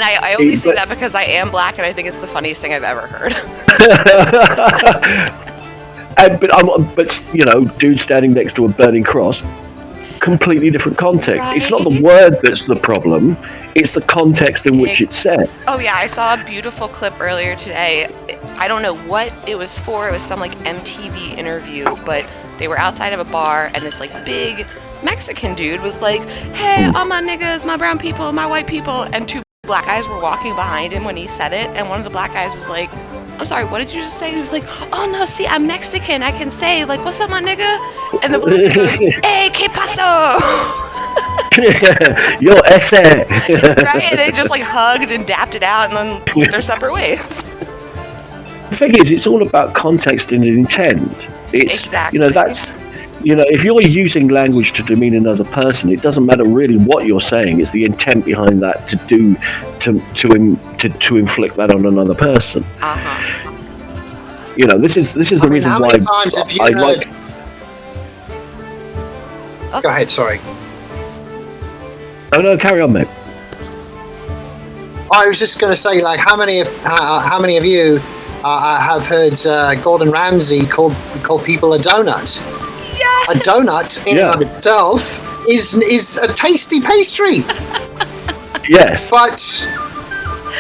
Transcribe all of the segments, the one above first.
And I only say that because I am black, and I think it's the funniest thing I've ever heard. But dude standing next to a burning cross, completely different context. Right. It's not the word that's the problem, it's the context in which it's said. Oh yeah, I saw a beautiful clip earlier today. I don't know what it was for. It was some like MTV interview, but they were outside of a bar, and this like big Mexican dude was like, "Hey, all my niggas, my brown people, my white people," and two black guys were walking behind him when he said it, and one of the black guys was like, "I'm sorry, what did you just say?" And he was like, "Oh no, see, I'm Mexican. I can say like, what's up, my nigga?" And the black guy goes, "Hey, ¿qué pasó?" Yo ese. Right, and they just like hugged and dapped it out, and then went their separate ways. The thing is, it's all about context and intent. It's Exactly. if you're using language to demean another person, it doesn't matter really what you're saying. It's the intent behind that to inflict that on another person. This is the reason how why many times have you heard... Go ahead, sorry. No, carry on, mate. I was just going to say, like, how many of you have heard Gordon Ramsay call people a donut? Yeah. A donut in and of itself is a tasty pastry. Yes. But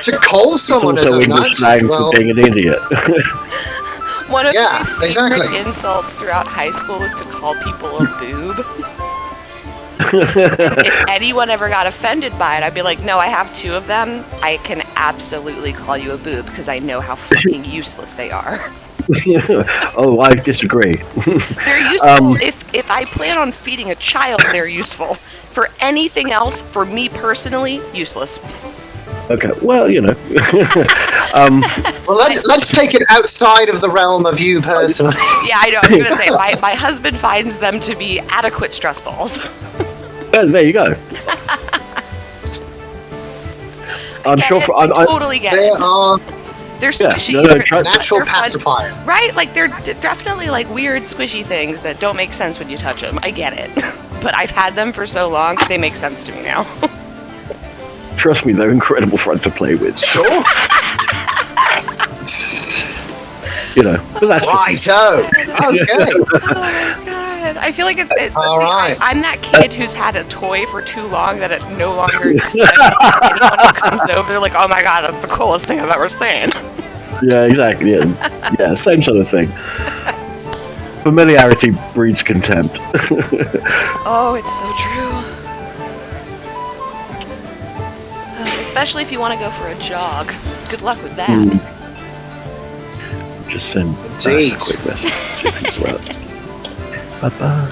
to call someone a It's also English donut, slang for being an idiot. One of Yeah, my favorite exactly. insults throughout high school was to call people a boob. If anyone ever got offended by it, I'd be like, no, I have two of them. I can absolutely call you a boob because I know how fucking useless they are. Oh, I disagree. They're useful if I plan on feeding a child, they're useful. For anything else, for me personally, useless. Okay, well, well, let's take it outside of the realm of you personally. Yeah, I know. I was going to say, my husband finds them to be adequate stress balls. There you go. I totally get They it. are They're squishy. natural they're pacifier. fun. Right? Like, they're definitely like weird squishy things that don't make sense when you touch them. I get it. But I've had them for so long, they make sense to me now. Trust me, they're incredible fun to play with. Sure. But that's Righto. Okay. Oh my god. I feel like it's All right. I'm that kid who's had a toy for too long that it no longer is fun. Anyone who comes over, they're like, oh my god, that's the coolest thing I've ever seen. Yeah, exactly. Yeah, same sort of thing. Familiarity breeds contempt. Oh, it's so true. Especially if you want to go for a jog. Good luck with that. Just send Indeed. a quick message as well. Bye-bye.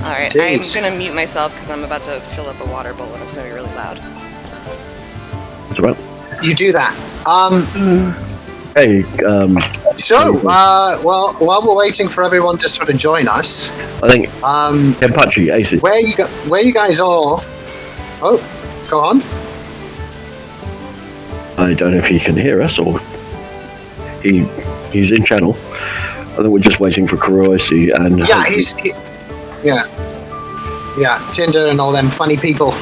Alright, I'm going to mute myself because I'm about to fill up a water bowl and it's going to be really loud. That's right. You do that. Hey, So, while we're waiting for everyone to sort of join us, I think Kenpachi, Aces. where you guys are? Oh, go on. I don't know if he can hear us or he's in channel. I think we're just waiting for Kuroishi and yeah, Tinder and all them funny people.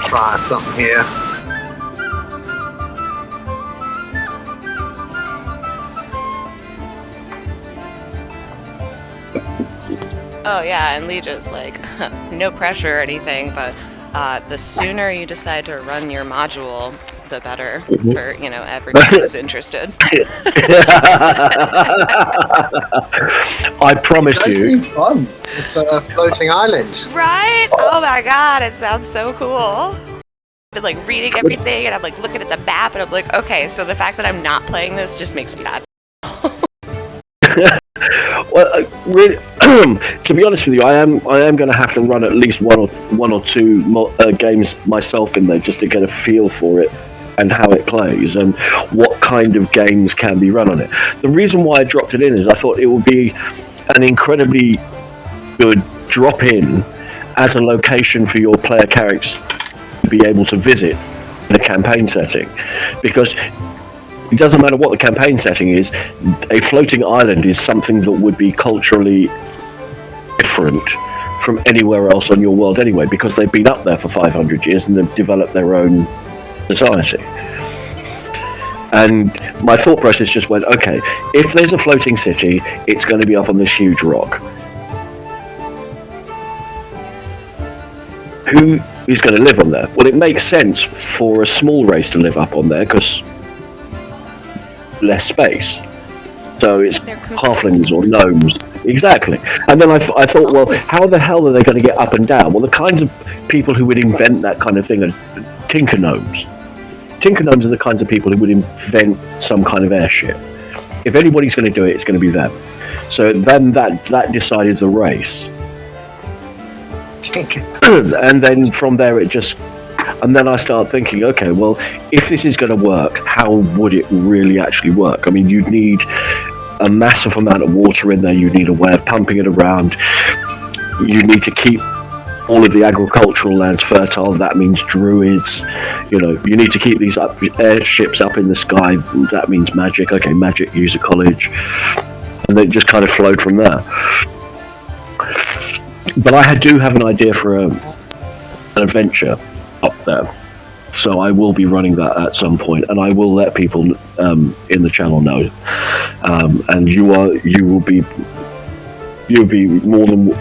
Try something here. Oh yeah, and Legia's like, no pressure or anything, but the sooner you decide to run your module, the better for, everyone who's interested. I promise It does you. seem fun. It's a floating island. Right? Oh my god, it sounds so cool. I've been like reading everything and I'm like looking at the map and I'm like, okay, so the fact that I'm not playing this just makes me sad. Well, really, to be honest with you, I am going to have to run at least one or two games myself in there just to get a feel for it and how it plays and what kind of games can be run on it. The reason why I dropped it in is I thought it would be an incredibly good drop in as a location for your player characters to be able to visit in a campaign setting, because it doesn't matter what the campaign setting is, a floating island is something that would be culturally different from anywhere else on your world anyway, because they've been up there for 500 years and they've developed their own society. And my thought process just went, okay, if there's a floating city, it's going to be up on this huge rock. Who is going to live on there? Well, it makes sense for a small race to live up on there because less space. So it's halflings or gnomes. Exactly. And then I thought, well, how the hell are they going to get up and down? Well, the kinds of people who would invent that kind of thing are tinker gnomes. Tinker gnomes are the kinds of people who would invent some kind of airship. If anybody's going to do it, it's going to be them. So then that decided the race. And then from there and then I start thinking, okay, well, if this is going to work, how would it really actually work? I mean, you'd need a massive amount of water in there. You need a way of pumping it around. You need to keep all of the agricultural lands fertile. That means druids. You need to keep these airships up in the sky. That means magic. Okay, magic, use a college. And then it just kind of flowed from there. But I do have an idea for an adventure up there. So I will be running that at some point, and I will let people in the channel know. And you'll be more than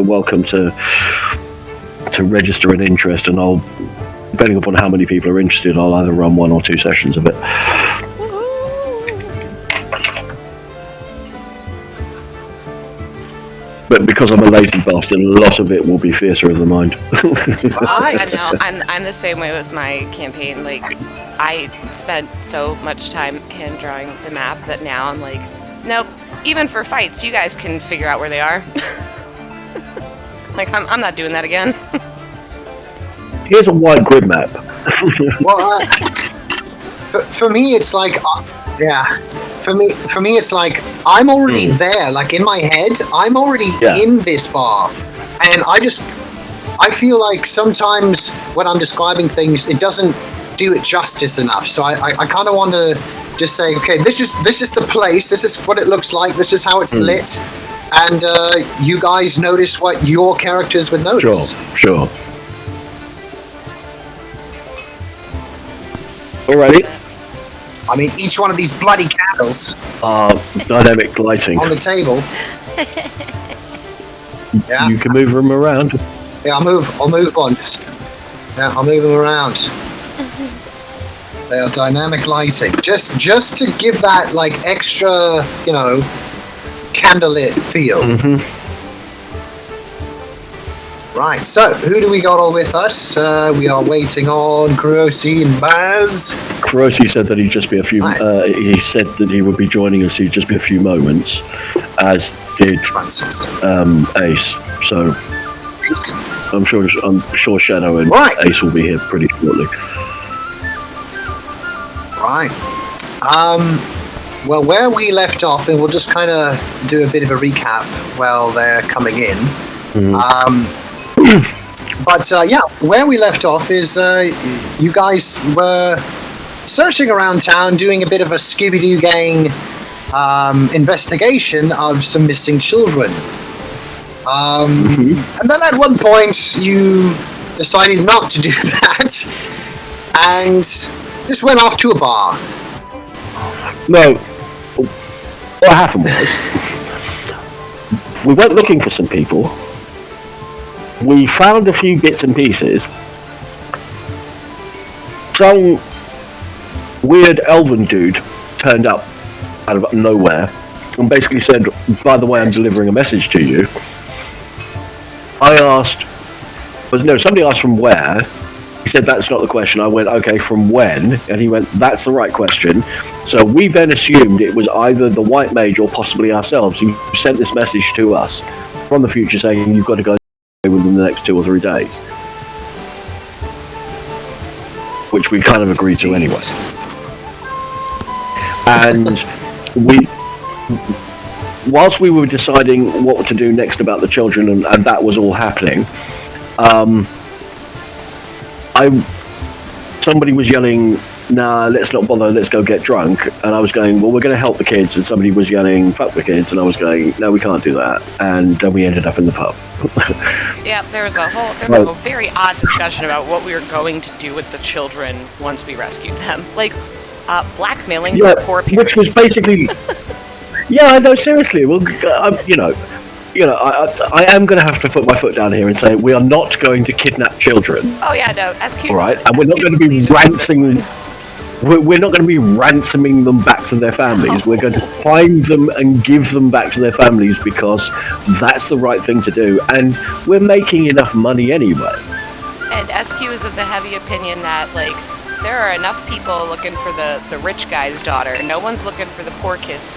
welcome to register an interest, and I'll, depending upon how many people are interested, I'll either run 1 or 2 sessions of it. But because I'm a lazy bastard, a lot of it will be theatre of the mind. I know. I'm the same way with my campaign. Like, I spent so much time hand drawing the map that now I'm like, nope. Even for fights, you guys can figure out where they are. Like, I'm not doing that again. Here's a wide grid map. Well, for me, it's like, yeah. For me, it's like I'm already there. Like in my head, I'm already in this bar, and I feel like sometimes when I'm describing things, it doesn't do it justice enough. So I kind of want to just say, okay, this is the place. This is what it looks like. This is how it's lit, and you guys notice what your characters would notice. Sure. Alrighty. I mean, each one of these bloody candles dynamic lighting on the table. Yeah. You can move them around. Yeah, I'll move one. I'll move them around. They are dynamic lighting, just to give that like extra, candlelit feel. Mm-hmm. Right, so who do we got all with us? We are waiting on Kurosi and Baz. Kurosi said that he'd just be a few. He said that he would be joining us. He'd just be a few moments, as did Ace. So I'm sure Shadow and Ace will be here pretty shortly. Right. Well, where we left off, and we'll just kind of do a bit of a recap while they're coming in. Mm-hmm. But where we left off is you guys were searching around town, doing a bit of a Scooby-Doo gang investigation of some missing children. And then at one point you decided not to do that and just went off to a bar. No, what happened was we went looking for some people. We found a few bits and pieces. Some weird elven dude turned up out of nowhere and basically said, by the way, I'm delivering a message to you. I asked, somebody asked from where. He said, that's not the question. I went, okay, from when? And he went, that's the right question. So we then assumed it was either the White Mage or possibly ourselves who sent this message to us from the future saying, you've got to go within the next 2 or 3 days, which we kind of agreed to anyway. And whilst we were deciding what to do next about the children, and that was all happening, somebody was yelling nah, let's not bother, let's go get drunk. And I was going, well, we're going to help the kids. And somebody was yelling, fuck the kids. And I was going, no, we can't do that. And then we ended up in the pub. Yeah, there was a very odd discussion about what we were going to do with the children once we rescued them. Like, blackmailing their poor parents. Which was basically... yeah, no, seriously. Well, I am going to have to put my foot down here and say we are not going to kidnap children. Oh yeah, no, all right, and we're not going to be ransoming. We're not going to be ransoming them back to their families. We're going to find them and give them back to their families because that's the right thing to do, and we're making enough money anyway. And SQ is of the heavy opinion that like there are enough people looking for the rich guy's daughter. No one's looking for the poor kids.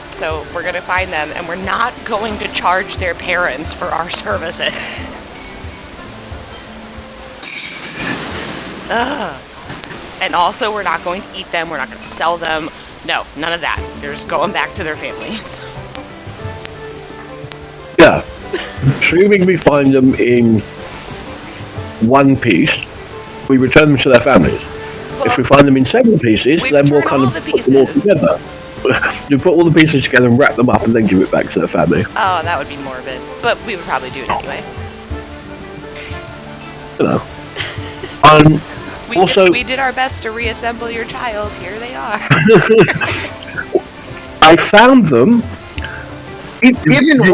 So we're going to find them, and we're not going to charge their parents for our services. Ugh. And also, we're not going to eat them. We're not going to sell them. No, none of that. They're just going back to their families. Yeah. Assuming we find them in one piece, we return them to their families. Well, if we find them in several pieces, then we'll kind of put them all together. You put all the pieces together and wrap them up and then give it back to the family. Oh, that would be morbid. But we would probably do it anyway. You know. We did our best to reassemble your child. Here they are. I found them. You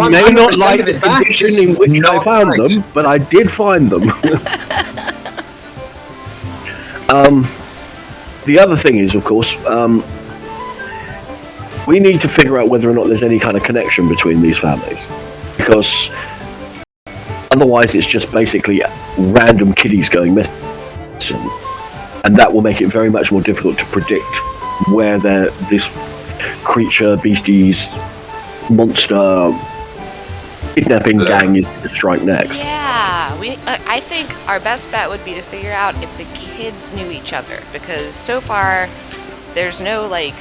may not like the condition in which I found them, but I did find them. The other thing is, of course, we need to figure out whether or not there's any kind of connection between these families, because otherwise it's just basically random kiddies going missing, and that will make it very much more difficult to predict where this creature, beasties, monster, kidnapping gang is to strike next. Yeah, I think our best bet would be to figure out if the kids knew each other, because so far there's no like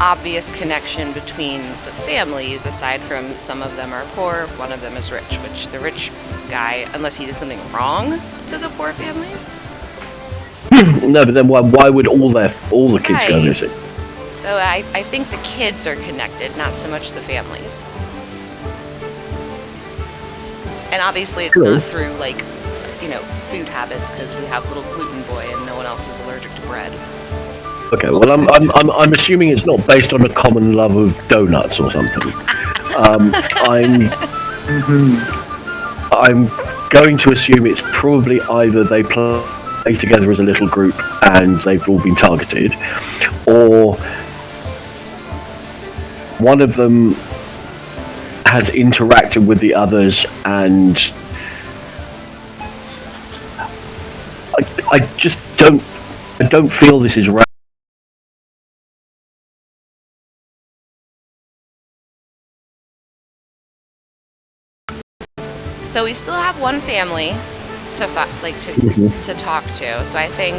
obvious connection between the families, aside from some of them are poor, one of them is rich, which the rich guy, unless he did something wrong to the poor families. No, but then why would all the kids go missing? So I think the kids are connected, not so much the families. And obviously it's not through like, food habits, because we have little gluten boy and no one else is allergic to bread. Okay, well, I'm assuming it's not based on a common love of donuts or something. I'm going to assume it's probably either they play together as a little group and they've all been targeted, or one of them has interacted with the others, and I just don't feel this is right. So we still have one family to talk to. So I think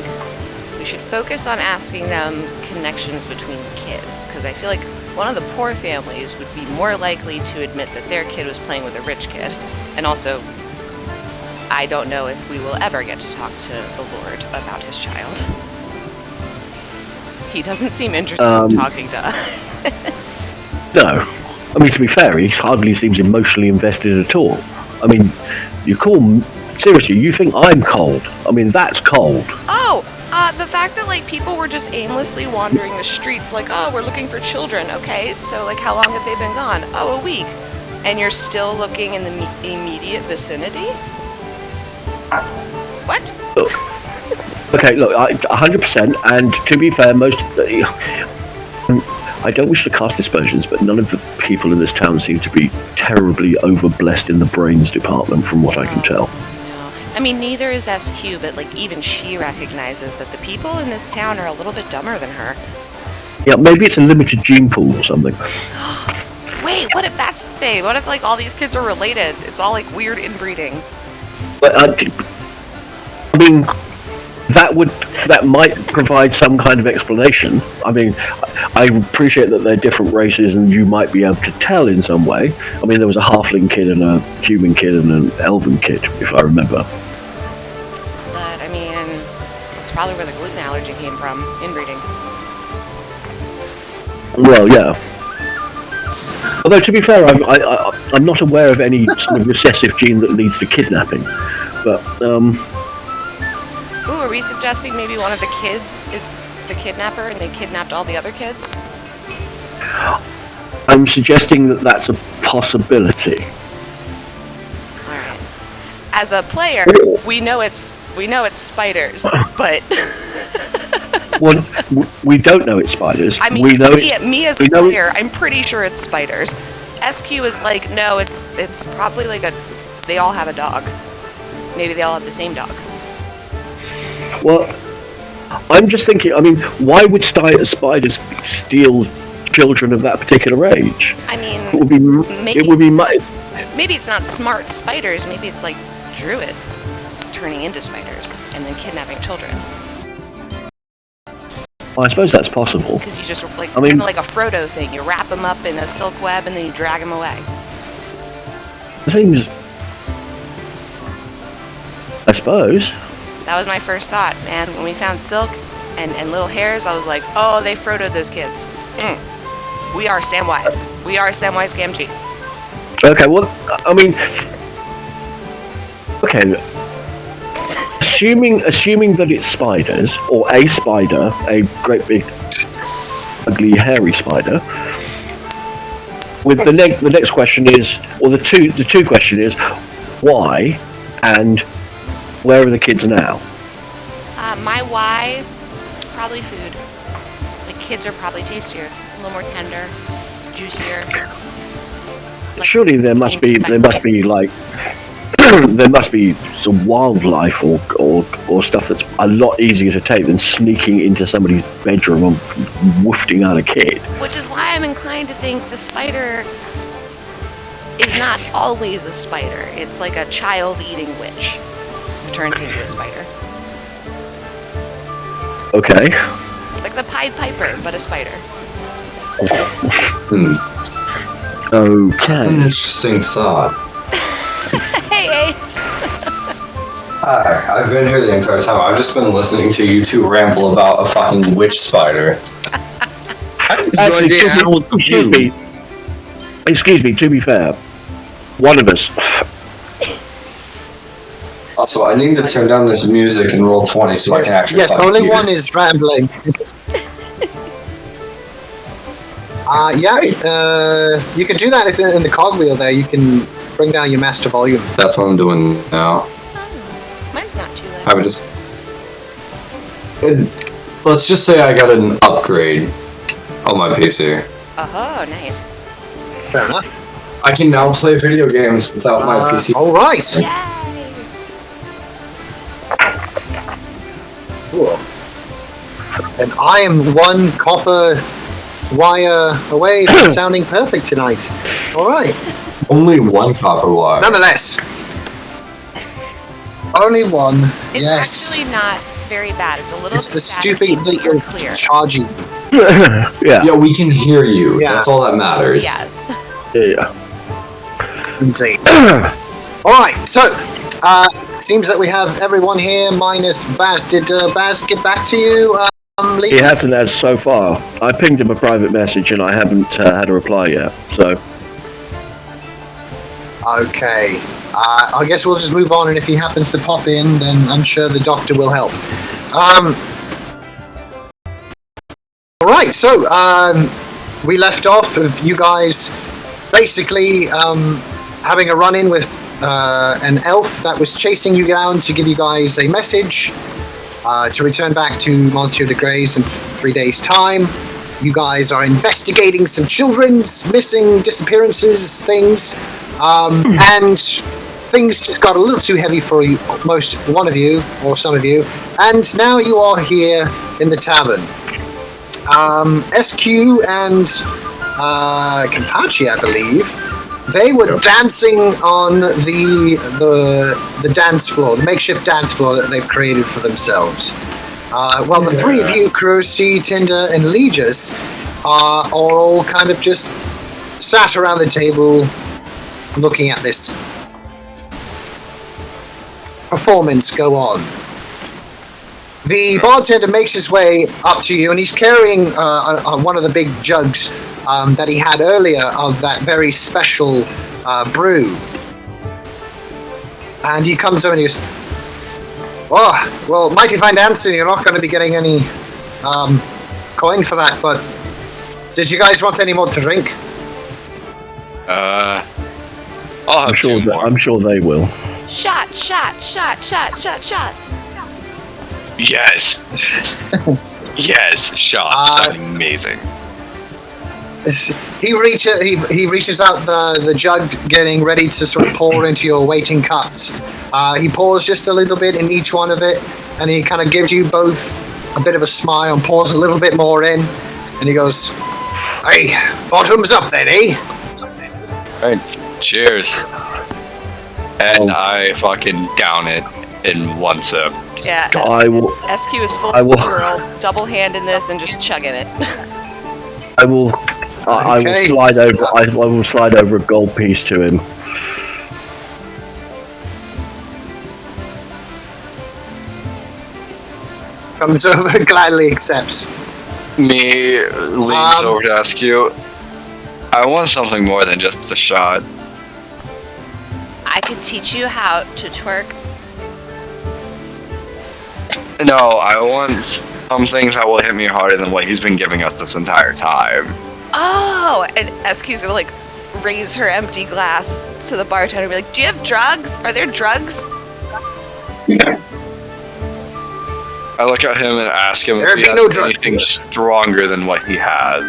we should focus on asking them connections between kids, because I feel like one of the poor families would be more likely to admit that their kid was playing with a rich kid. And also, I don't know if we will ever get to talk to the Lord about his child. He doesn't seem interested in talking to us. No. I mean, to be fair, he hardly seems emotionally invested at all. I mean, seriously, you think I'm cold? I mean, that's cold. Oh, the fact that, like, people were just aimlessly wandering the streets, like, oh, we're looking for children. Okay, so, like, how long have they been gone? Oh, a week. And you're still looking in the immediate vicinity? What? Look. Okay, look, 100%, and to be fair, I don't wish to cast aspersions, but none of the people in this town seem to be terribly over-blessed in the brains department, from what I can tell. No. I mean, neither is SQ, but, like, even she recognizes that the people in this town are a little bit dumber than her. Yeah, maybe it's a limited gene pool or something. Wait, what if that's the thing? What if, like, all these kids are related? It's all, like, weird inbreeding. But, I mean, that might provide some kind of explanation. I mean, I appreciate that they're different races and you might be able to tell in some way. I mean, there was a halfling kid and a human kid and an elven kid, if I remember. But, I mean, it's probably where the gluten allergy came from, inbreeding. Well, yeah. Although, to be fair, I'm not aware of any sort of recessive gene that leads to kidnapping. But, Ooh, are we suggesting maybe one of the kids is the kidnapper and they kidnapped all the other kids? I'm suggesting that that's a possibility. Alright. As a player, we know it's spiders, but Well, we don't know it's spiders. I mean, we know me as a player, I'm pretty sure it's spiders. SQ is like, no, it's probably like they all have a dog. Maybe they all have the same dog. Well, I'm just thinking. I mean, why would spiders steal children of that particular age? I mean, it would be maybe it's not smart spiders. Maybe it's like druids turning into spiders and then kidnapping children. I suppose that's possible. Because you just like, I mean, kind of like a Frodo thing. You wrap them up in a silk web and then you drag them away. Seems. I suppose. That was my first thought, man. When we found silk and little hairs, I was like, oh, they Frodo'd those kids. We are Samwise. We are Samwise Gamgee. Okay, well, I mean, okay. Assuming that it's spiders, or a spider, a great big, ugly, hairy spider. With the next question is, or the two question is, why, and where are the kids now? My why, probably food. The kids are probably tastier, a little more tender, juicier. Like, surely there must be like there must be some wildlife or stuff that's a lot easier to take than sneaking into somebody's bedroom and woofing out a kid. Which is why I'm inclined to think the spider is not always a spider. It's like a child-eating witch who turns into a spider. Okay. Like the Pied Piper, but a spider. Okay. That's an interesting thought. Hey, Ace! Hi, I've been here the entire time. I've just been listening to you two ramble about a fucking witch spider. I had no idea. I was confused. Excuse me, to be fair, one of us. Also, I need to turn down this music and roll 20 so I can actually Yes, fucking only hear. one is rambling. You can do that if in the cogwheel there. You can bring down your master volume. That's what I'm doing now. Mine's not too loud. I would just... let's just say I got an upgrade on my PC. Oh, nice. Fair enough. I can now play video games without my PC. All right. Yay! Cool. And I am one copper wire away from sounding perfect tonight. All right. Only one copper wire. Nonetheless, only one. It's Yes. actually not very bad. It's a little It's the static, stupid but that you're clear. charging. Yeah. Yeah, we can hear you. Yeah. That's all that matters. Yes. Yeah. Indeed. All right. So, seems that we have everyone here minus Baz. Did Baz get back to you? He Leafs? hasn't as so far. I pinged him a private message and I haven't had a reply yet. So. Okay. I guess we'll just move on, and if he happens to pop in, then I'm sure the doctor will help. All right. So we left off of you guys basically having a run-in with an elf that was chasing you down to give you guys a message to return back to Monsieur de Grey's in 3 days' time. You guys are investigating some children's missing disappearances, things, and things just got a little too heavy for you, one of you, or some of you, and now you are here in the tavern. SQ and Kenpachi, I believe, they were dancing on the dance floor, the makeshift dance floor that they've created for themselves. While the three of you, Kurosi, Tinder, and Legis, are all kind of just sat around the table looking at this performance go on. The bartender makes his way up to you, and he's carrying one of the big jugs that he had earlier of that very special brew. And he comes over and he goes, "Oh, well, mighty fine dancing. You're not going to be getting any coin for that, but did you guys want any more to drink?" I'll have two more. I'm sure they will. Shots. Yes. Yes, shots. That's amazing. He reaches out the jug, getting ready to sort of pour into your waiting cups. He pours just a little bit in each one of it, and he kind of gives you both a bit of a smile and pours a little bit more in, and he goes, "Hey, bottoms up then, eh?" Alright, cheers. And I fucking down it in one sip. Yeah. I will. SQ is full I will- squirrel, double handing this and just chugging it. I will. I will Okay. slide over. I will slide over a gold piece to him. Comes over and gladly accepts. Me leans over to ask you, I want something more than just a shot. I could teach you how to twerk. No, I want something that will hit me harder than what he's been giving us this entire time. Oh, and SQ's gonna like raise her empty glass to the bartender and be like, "Do you have drugs? Are there drugs?" I look at him and ask him There if he be has no drugs anything stronger than what he has.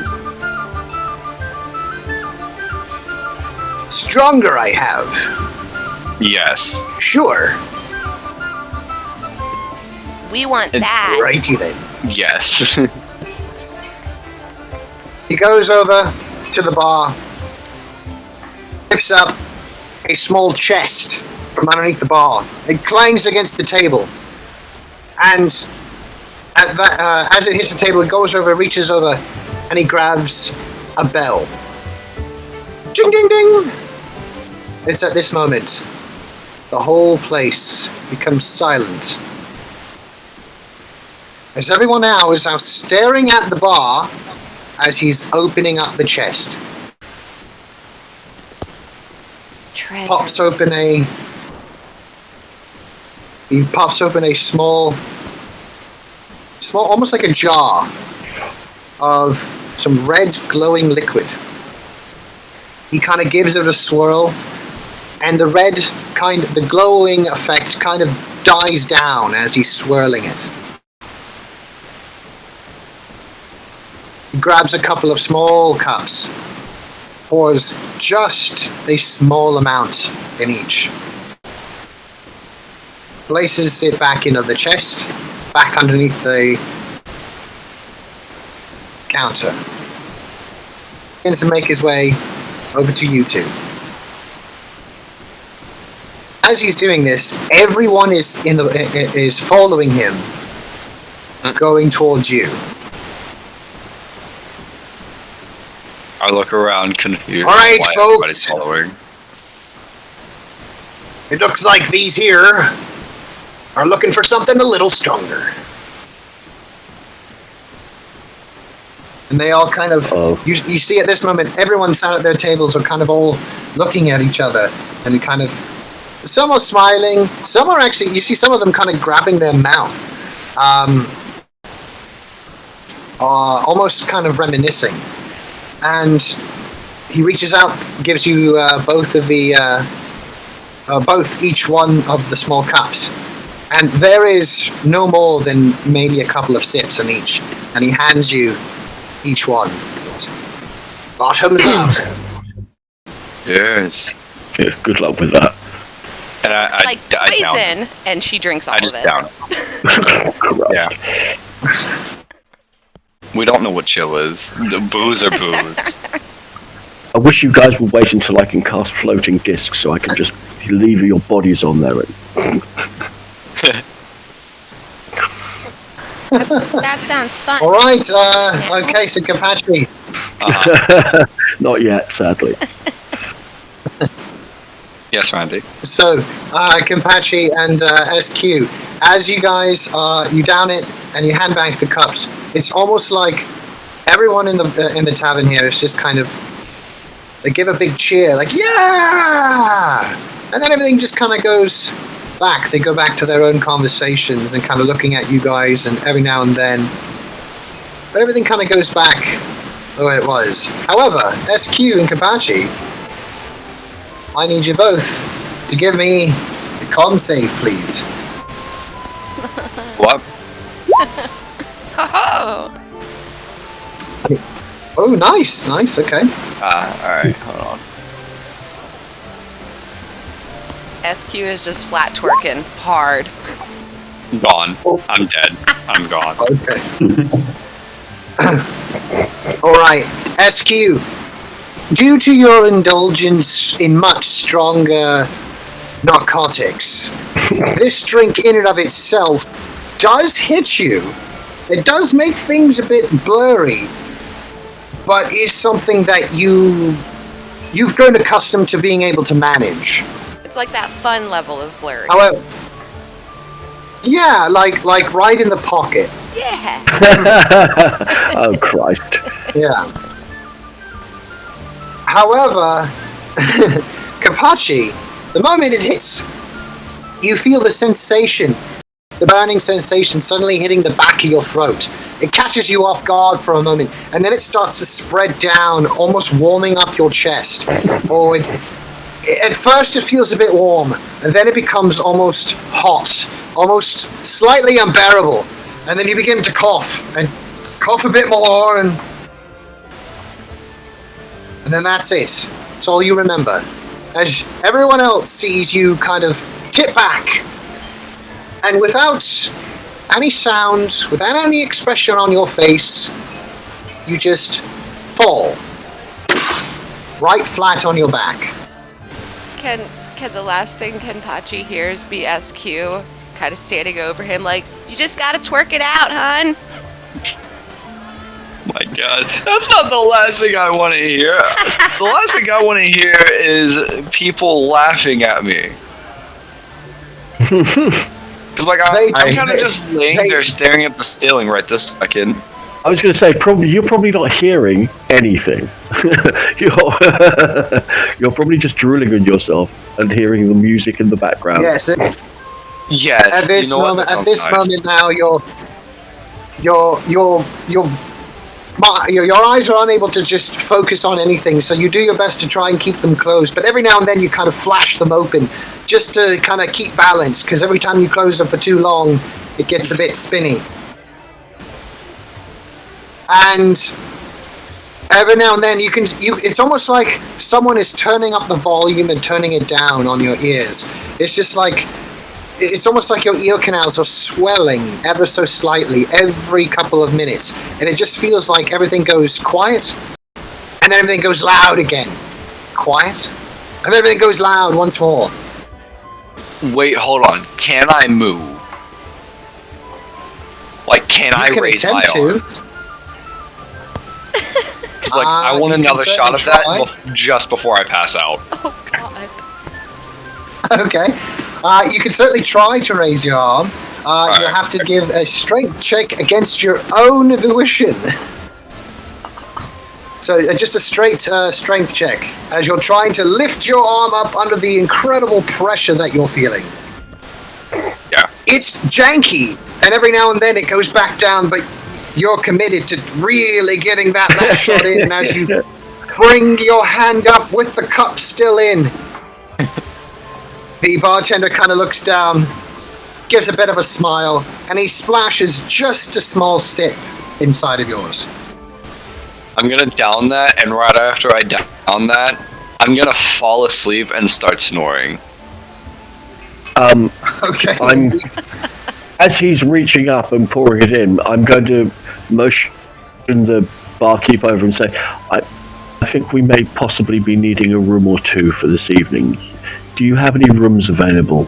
Stronger, I have. Yes. Sure. We want It's that. Righty then. Yes. He goes over to the bar, picks up a small chest from underneath the bar. It clangs against the table. And at that, as it hits the table, it goes over, reaches over, and he grabs a bell. Ding, ding, ding! It's at this moment the whole place becomes silent. As everyone now is now staring at the bar as he's opening up the chest. Treasure. He pops open a small, almost like a jar of some red glowing liquid. He kind of gives it a swirl, and the glowing effect kind of dies down as he's swirling it. He grabs a couple of small cups, pours just a small amount in each. Places it back into the chest, back underneath the counter. Begins to make his way over to you two. As he's doing this, everyone is following him, going towards you. I look around confused. All right, why folks. everybody's following. It looks like these here are looking for something a little stronger. And they all kind of, you see at this moment, everyone sat at their tables are kind of all looking at each other and kind of, some are smiling, some are actually, you see some of them kind of grabbing their mouth, almost kind of reminiscing. And he reaches out, gives you both each one of the small cups. And there is no more than maybe a couple of sips in each. And he hands you each one. Bottoms up. Yes. Yeah, good luck with that. And I Like down. poison, and she drinks all I of just it. down. Yeah. We don't know what chill is. The booze or booze. I wish you guys would wait until I can cast floating discs so I can just leave your bodies on there. That sounds fun. All right. Okay, so Kapachi. Uh-huh. Not yet, sadly. Yes, Randy. So, Kenpachi and SQ, as you guys you down it and you hand back the cups, it's almost like everyone in the tavern here is just kind of, they give a big cheer, like yeah, and then everything just kind of goes back. They go back to their own conversations and kind of looking at you guys, and every now and then, but everything kind of goes back the way it was. However, SQ and Kenpachi, I need you both to give me a con save, please. What? Oh. Oh, nice, okay. Alright, hold on. SQ is just flat twerking hard. Gone. I'm dead. I'm gone. Okay. Alright, SQ. Due to your indulgence in much stronger narcotics, this drink in and of itself does hit you. It does make things a bit blurry, but is something that you've grown accustomed to being able to manage. It's like that fun level of blurry. However, yeah, like right in the pocket. Yeah. Oh Christ! Yeah. However, Kenpachi, the moment it hits, you feel the sensation, the burning sensation suddenly hitting the back of your throat. It catches you off guard for a moment, and then it starts to spread down, almost warming up your chest. Oh, at first it feels a bit warm, and then it becomes almost hot, almost slightly unbearable, and then you begin to cough, and cough a bit more, and then that's it. That's all you remember. As everyone else sees you kind of tip back, and without any sound, without any expression on your face, you just fall. Right flat on your back. Can the last thing Kenpachi hears be SQ kind of standing over him like, you just gotta twerk it out, hun? My God, that's not the last thing I want to hear. The last thing I want to hear is people laughing at me. Because like I'm kind of just laying there staring at the ceiling right this second. I was going to say, you're probably not hearing anything. You're probably just drooling on yourself and hearing the music in the background. Yes. Yes. At this moment now, your eyes are unable to just focus on anything, so you do your best to try and keep them closed, but every now and then you kind of flash them open just to kind of keep balance, because every time you close them for too long, it gets a bit spinny. And every now and then it's almost like someone is turning up the volume and turning it down on your ears. It's just like, it's almost like your ear canals are swelling ever so slightly every couple of minutes, and it just feels like everything goes quiet, and then everything goes loud again. Quiet, and then everything goes loud once more. Wait, hold on. Can I move? Like, can I raise my arm? Like, I want another shot of that just before I pass out. Oh, God. Okay. You can certainly try to raise your arm. You'll have to give a strength check against your own volition. So just a straight strength check as you're trying to lift your arm up under the incredible pressure that you're feeling. Yeah. It's janky, and every now and then it goes back down, but you're committed to really getting that last shot in, and as you bring your hand up with the cup still in, the bartender kind of looks down, gives a bit of a smile, and he splashes just a small sip inside of yours. I'm gonna down that, and right after I down that, I'm gonna fall asleep and start snoring. Okay. As he's reaching up and pouring it in, I'm going to motion the barkeep over and say, I think we may possibly be needing a room or two for this evening. Do you have any rooms available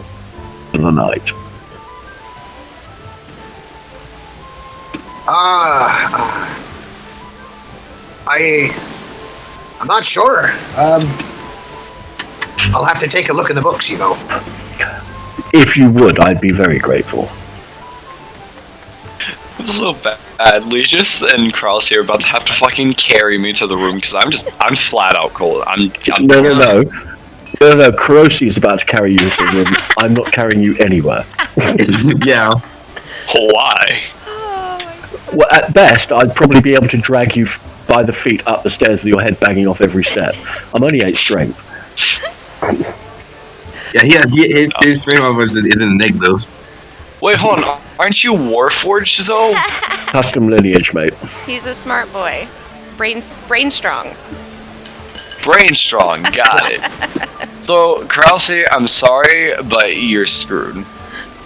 for the night? I'm not sure. I'll have to take a look in the books, you know. If you would, I'd be very grateful. So bad. Legis and Kraus here are about to have to fucking carry me to the room because I'm flat out cold. I'm No. Kuroshi is about to carry you to the room. I'm not carrying you anywhere. Yeah. Why? Well, at best, I'd probably be able to drag you by the feet up the stairs with your head banging off every step. I'm only 8 strength. Yeah, his strength level isn't negative. Wait, hold on. Aren't you Warforged though? Custom lineage, mate. He's a smart boy. Brain strong. Brain strong. Got it. So, Krause, I'm sorry, but you're screwed.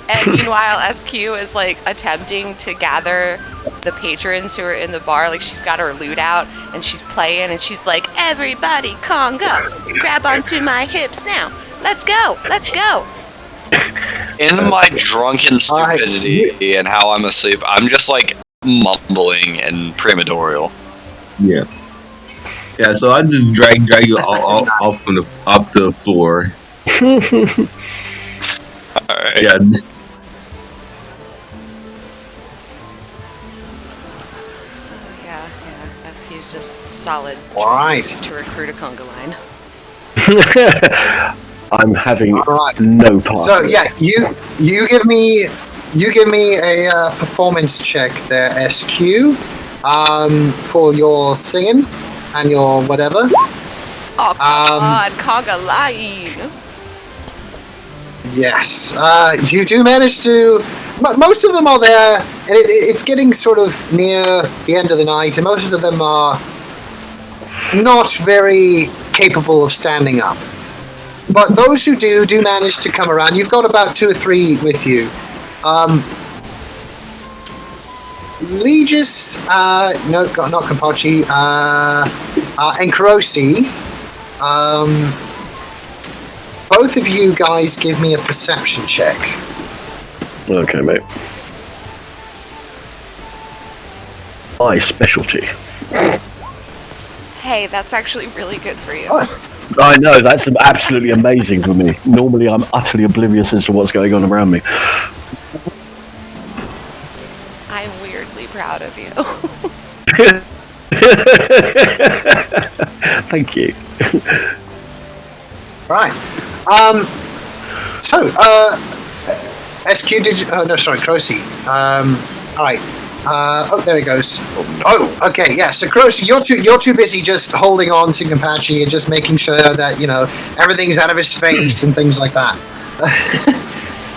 And meanwhile, SQ is like attempting to gather the patrons who are in the bar. Like she's got her lute out and she's playing and she's like, "Everybody, conga, grab onto my hips now. Let's go, let's go." In my drunken stupidity and how I'm asleep, I'm just like mumbling and prematorial. Yeah. Yeah, so I just drag you off the floor. Alright. Yeah. Yeah. SQ's just solid. Alright. To recruit a conga line. I'm having Alright. no part. So yeah, you give me a performance check there, SQ, for your singing and your whatever. Oh come on, conga line. Yes, you do manage to. Most of them are there, and it's getting sort of near the end of the night, and most of them are not very capable of standing up. But those who do manage to come around. You've got about 2 or 3 with you. Legis, no, not Kampachi, and Kuroshi. Both of you guys give me a perception check. Okay, mate. My specialty. Hey, that's actually really good for you. I know, that's absolutely amazing for me. Normally I'm utterly oblivious as to what's going on around me. I'm weirdly proud of you. Thank you. Right. SQ did you, no, sorry, Crocy. Alright. There he goes. Oh, okay, yeah. So, Crocy, you're too busy just holding on to Kampachi and just making sure that, you know, everything's out of his face and things like that.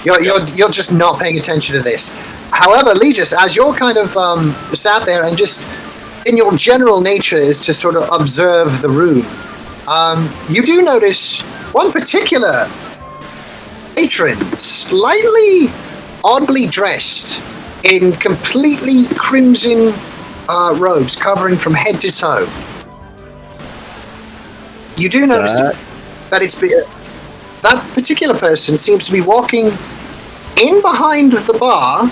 You're just not paying attention to this. However, Legis, as you're kind of sat there and just in your general nature is to sort of observe the room, you do notice one particular patron, slightly oddly dressed in completely crimson robes covering from head to toe. You do notice that that particular person seems to be walking in behind the bar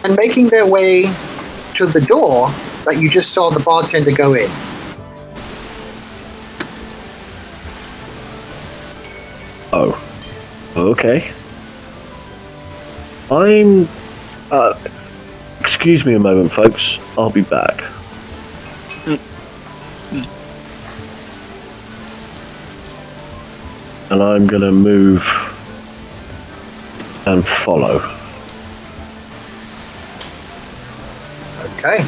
and making their way to the door that you just saw the bartender go in. Oh. Okay. I'm... excuse me a moment, folks. I'll be back. And I'm gonna move and follow. Okay.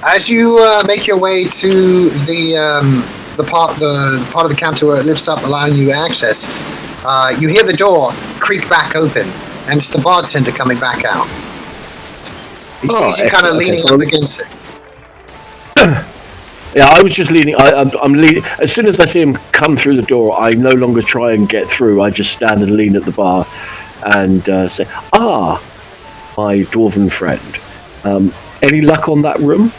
As you make your way to the part of the counter where it lifts up, allowing you access, you hear the door creak back open, and it's the bartender coming back out. He sees you kind of leaning up against it. Yeah, I was just leaning. I'm leaning. As soon as I see him come through the door, I no longer try and get through. I just stand and lean at the bar and say, "Ah, my dwarven friend. Any luck on that room?"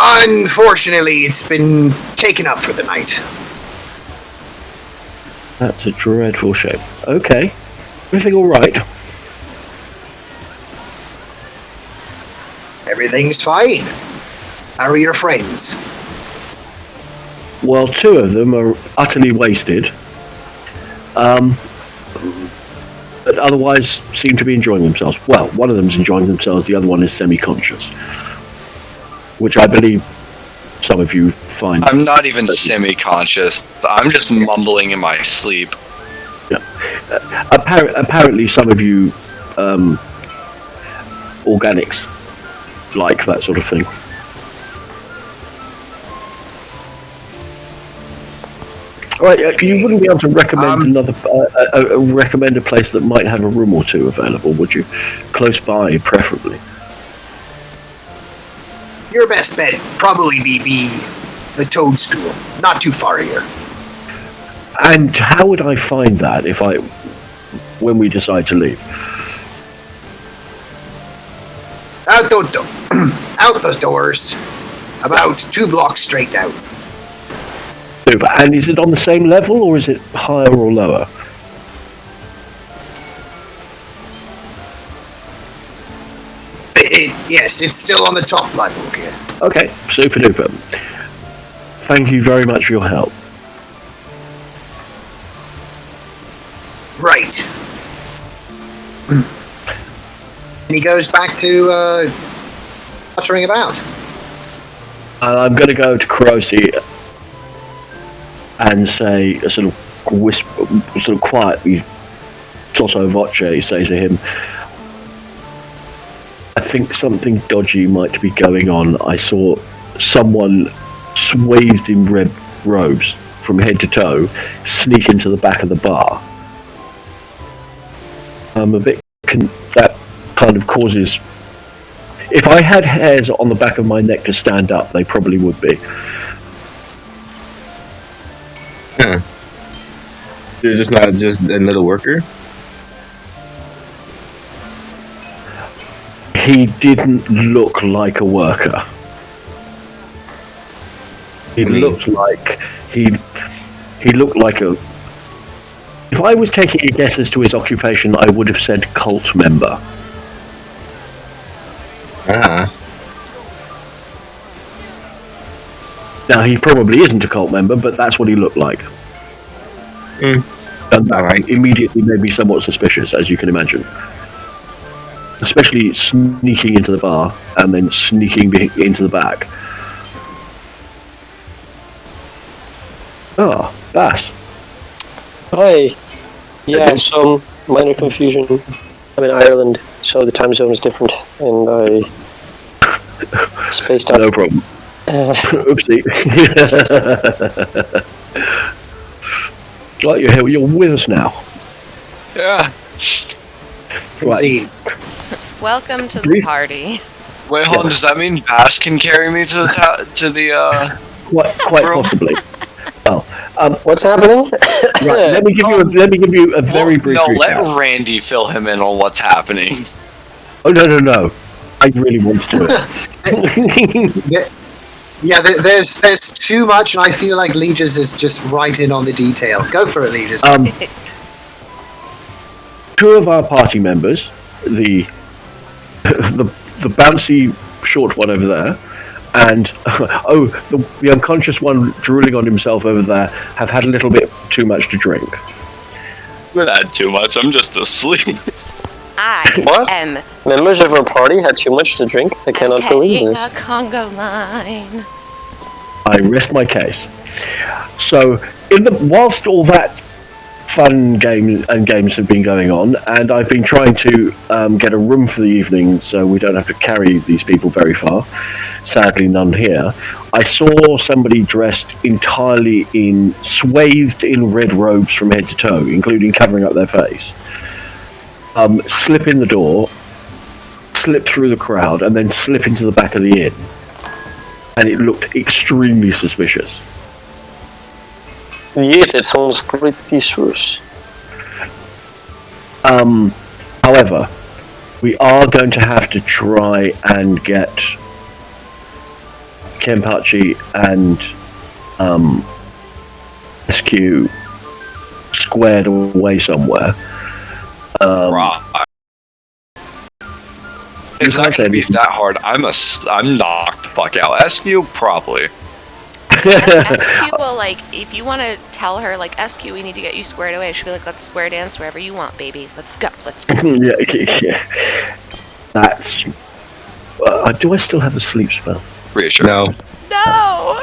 Unfortunately, it's been taken up for the night. That's a dreadful shame. Okay, everything all right? Everything's fine. How are your friends? Well, two of them are utterly wasted. But otherwise seem to be enjoying themselves. Well, one of them's enjoying themselves, the other one is semi-conscious. Which I believe some of you find... I'm not even semi-conscious. I'm just mumbling in my sleep. Yeah. Apparently some of you organics like that sort of thing. All right, you wouldn't be able to recommend recommend a place that might have a room or two available, would you? Close by, preferably. Your best bet probably be the Toadstool, not too far here. And how would I find that when we decide to leave? Out those doors, about 2 blocks straight down. Super. And is it on the same level, or is it higher or lower? Yes, it's still on the top level here. Okay, super duper. Thank you very much for your help. Right. And he goes back to muttering about. I'm going to go to Kurosi and say a sort of whisper, sort of quietly, sotto voce, say to him, I think something dodgy might be going on. I saw someone swathed in red robes from head to toe sneak into the back of the bar. I'm a bit... that kind of causes... If I had hairs on the back of my neck to stand up, they probably would be. Huh. You're just not just another worker? He didn't look like a worker. He looked like he looked like a... If I was taking a guess as to his occupation, I would have said cult member. Ah. Now, he probably isn't a cult member, but that's what he looked like. And that Alright. immediately made me somewhat suspicious, as you can imagine. Especially sneaking into the bar and then sneaking into the back. Ah, Bass. Hi. Yeah, some minor confusion. I'm in Ireland, so the time zone is different, and I spaced out. No problem. Oopsie. Right, you're with us now. Yeah. Right. Indeed. Welcome to the Brief- party. Wait, hold on. Does that mean Bass can carry me to the Quite Room. possibly. Well, What's happening? right, let me give you a very brief No, recap. let Randy fill him in on what's happening. Oh no! I really want to do it. There's too much, and I feel like Legis is just right in on the detail. Go for it, Legis. Two of our party members, the bouncy short one over there, and the unconscious one drooling on himself over there, have had a little bit too much to drink. Not too much. I'm just asleep. I What? am Members of our party had too much to drink. I cannot believe paying this. a Congo line. I rest my case. So, whilst all that fun games have been going on, and I've been trying to get a room for the evening so we don't have to carry these people very far. Sadly, none here. I saw somebody dressed entirely swathed in red robes from head to toe, including covering up their face. Slip in the door, slip through the crowd, and then slip into the back of the inn. And it looked extremely suspicious. Yeah, that sounds pretty sus. However, we are going to have to try and get Kenpachi and SQ squared away somewhere. Right. It's You not can't gonna be say that hard. I'm knocked the fuck out. SQ probably. SQ will, like, if you want to tell her, like, SQ, we need to get you squared away, she'll be like, let's square dance wherever you want, baby. Let's go. yeah. That's. Do I still have a sleep spell? Reassure. No. No!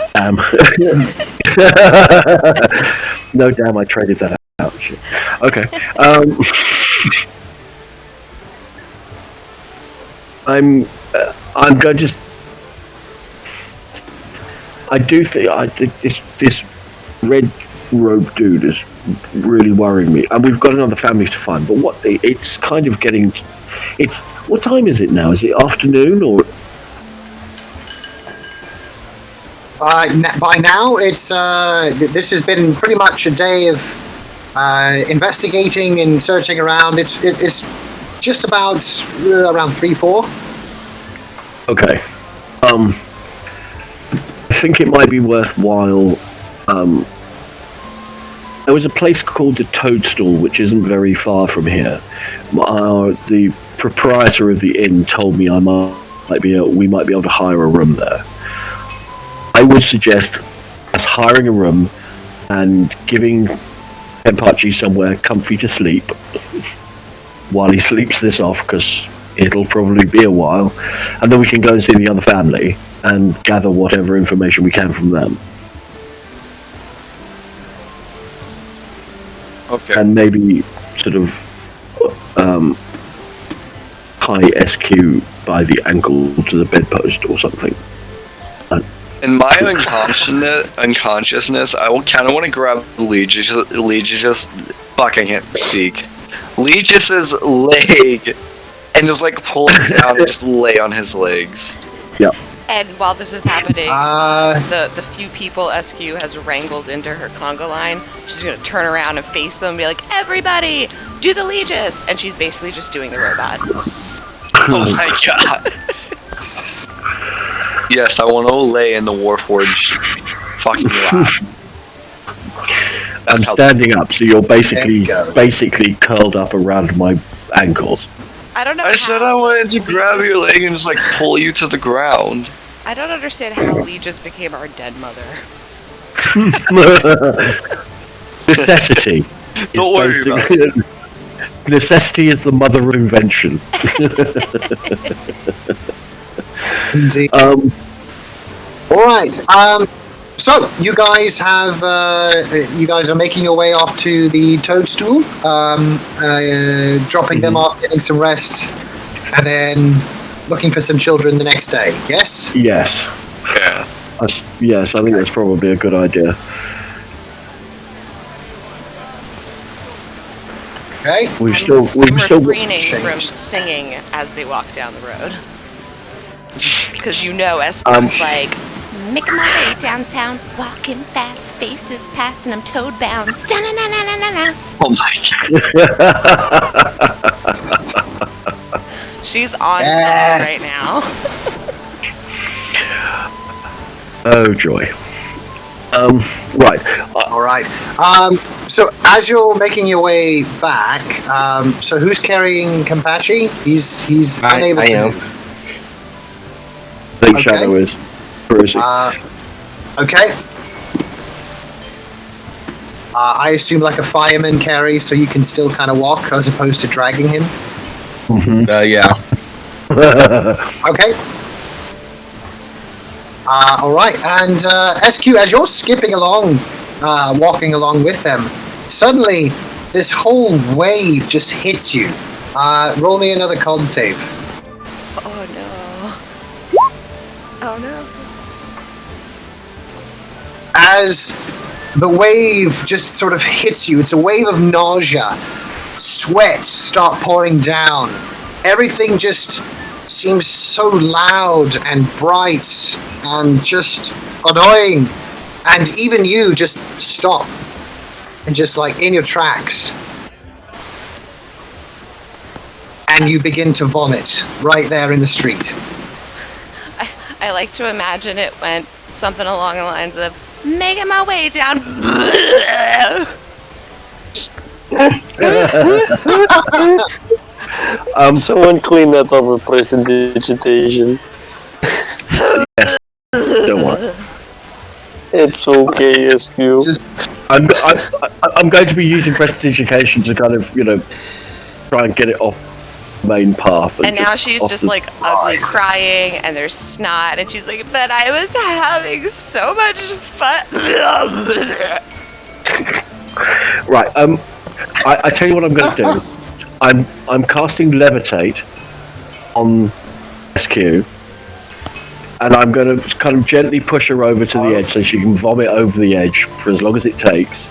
No, damn, I traded that out. Shit. Okay. I'm going to. I do think this red robe dude is really worrying me, and we've got another family to find. But it's kind of getting. It's what time is it now? Is it afternoon or? By now, it's this has been pretty much a day of investigating and searching around. It's just about around 3-4. Okay. I think it might be worthwhile. There was a place called the Toadstool, which isn't very far from here. The proprietor of the inn told me we might be able to hire a room there. I would suggest us hiring a room and giving Kenpachi somewhere comfy to sleep while he sleeps this off, because it'll probably be a while, and then we can go and see the other family and gather whatever information we can from them. Okay. And maybe sort of tie SQ by the ankle to the bedpost or something. In my unconsciousness, I will kind of want to grab Legis' fuck, I can't speak. Legis's leg and just like pull him down and just lay on his legs. Yep. And while this is happening, the few people SQ has wrangled into her conga line, she's gonna turn around and face them and be like, everybody, do the Legis! And she's basically just doing the robot. Oh my god. Yes, I want to lay in the Warforged fucking lap. I'm standing up, so you're basically curled up around my ankles. I don't know. I said I wanted to grab your leg and just like pull you to the ground. I don't understand how Legis became our dead mother. Necessity. Don't worry about it. Necessity is the mother of invention. Indeed. All right. So you guys have you guys are making your way off to the Toadstool, dropping them off, getting some rest, and then looking for some children the next day. Yes. Yes. Yeah. Yes, I think that's probably a good idea. Okay. We've still I'm refraining from singing as they walk down the road. Because SQ's like, making my way downtown, walking fast, faces passing, I'm toad bound. Da-na-na-na-na-na. Oh my god. She's on right now. Oh joy. Right. All right. So as you're making your way back, so who's carrying Kenpachi? He's unable to move. I think Shadow is. Where is he? Okay. I assume like a fireman carry, so you can still kind of walk as opposed to dragging him. Mm-hmm. Yeah. Okay. All right, and SQ, as you're skipping along, walking along with them, suddenly this whole wave just hits you. Roll me another con save. Oh no. Oh no. As the wave just sort of hits you, it's a wave of nausea. Sweat start pouring down. Everything just seems so loud and bright and just annoying. And even you just stop and just like in your tracks. And you begin to vomit right there in the street. I like to imagine it went something along the lines of, making my way down. Someone clean that up with prestidigitation. Don't worry. It's okay, SQ. I'm going to be using prestidigitation to kind of, try and get it off the main path. And now she's just like ugly crying, and there's snot, and she's like, but I was having so much fun. Right, I tell you what I'm going to do. I'm casting Levitate on SQ, and I'm going to kind of gently push her over to the edge so she can vomit over the edge for as long as it takes.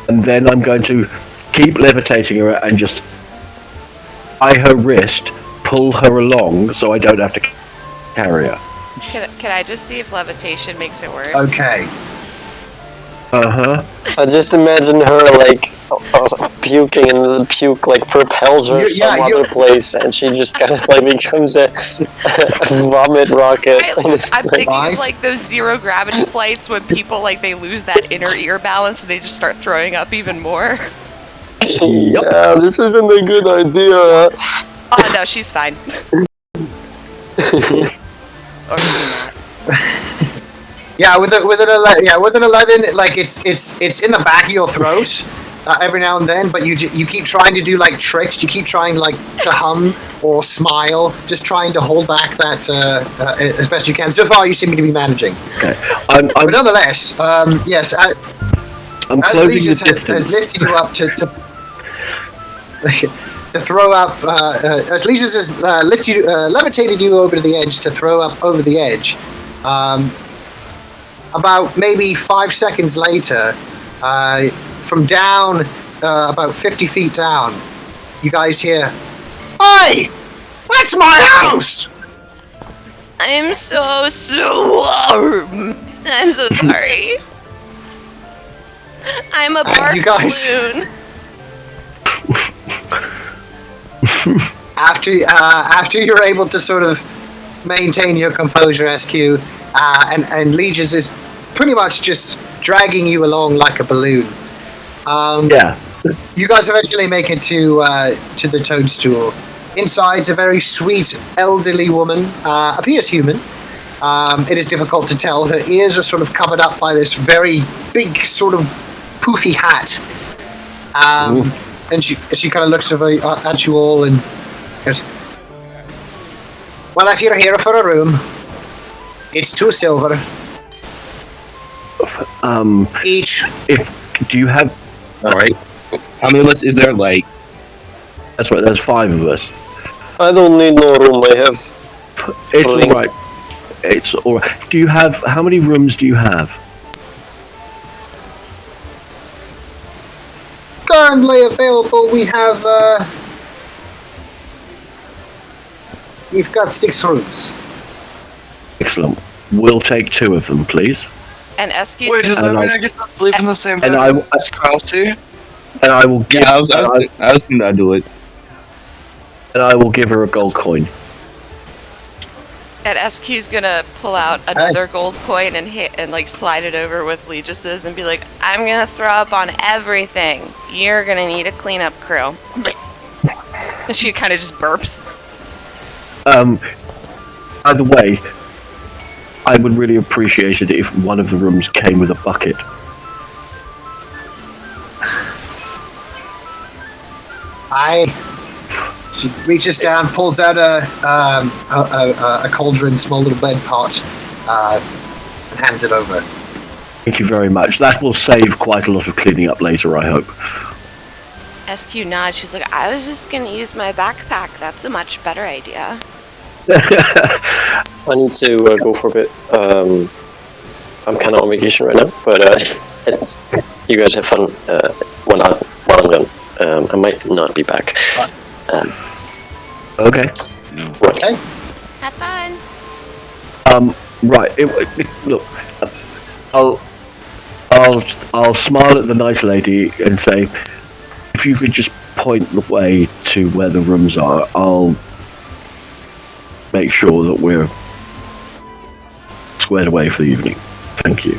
And then I'm going to keep levitating her and just by her wrist, pull her along so I don't have to carry her. Can I just see if levitation makes it worse? Okay. Uh-huh. I just imagine her like puking, and the puke like propels her some other place, and she just kind of like becomes a vomit rocket. I'm thinking of like those zero gravity flights when people like they lose that inner ear balance and they just start throwing up even more. Yeah, this isn't a good idea. Oh no, she's fine. Or maybe not. Yeah, with an 11, like it's in the back of your throat every now and then, but you keep trying to do like tricks. You keep trying like to hum or smile, just trying to hold back that as best you can. So far, you seem to be managing. Okay. But nonetheless, yes, I'm as closing Legis the distance. has lifted you up to throw up, as Legis has levitated you over to the edge to throw up over the edge. About maybe 5 seconds later, from down about 50 feet down, you guys hear, "Hey! That's my house!" I'm so warm. I'm so sorry. I'm a barf you guys- balloon. After you're able to sort of maintain your composure, SQ, and Legis is pretty much just dragging you along like a balloon. Yeah. You guys eventually make it to the toadstool. Inside's a very sweet, elderly woman, appears human. It is difficult to tell. Her ears are sort of covered up by this very big, sort of poofy hat. And she kind of looks at you all and goes, "Well, if you're here for a room, it's 2 silver each." Do you have? All right. How many of us is there? Like, That's right. There's 5 of us. I don't need no room. I have. It's all right. It's all right. Do you have? How many rooms do you have? Currently available, we have we've got 6 rooms. Excellent. We'll take 2 of them, please. And SQ. Wait, does that And mean I- I get to sleep in the same and bed I- as Krause? And I will give. yeah, I was gonna do it. And I will give her a gold coin. And SQ's gonna pull out another gold coin and hit and like slide it over with Legis's and be like, "I'm gonna throw up on everything. You're gonna need a cleanup crew." And she kind of just burps. By the way, I would really appreciate it if one of the rooms came with a bucket. She reaches down, pulls out a cauldron, small little bed pot, and hands it over. Thank you very much. That will save quite a lot of cleaning up later, I hope. SQ nods. She's like, "I was just gonna use my backpack. That's a much better idea." I need to go for a bit. I'm kind of on vacation right now, but you guys have fun while I'm gone. I might not be back. Okay. Right. Okay. Have fun. Right. Look, I'll smile at the nice lady and say, if you could just point the way to where the rooms are, I'll make sure that we're squared away for the evening. Thank you.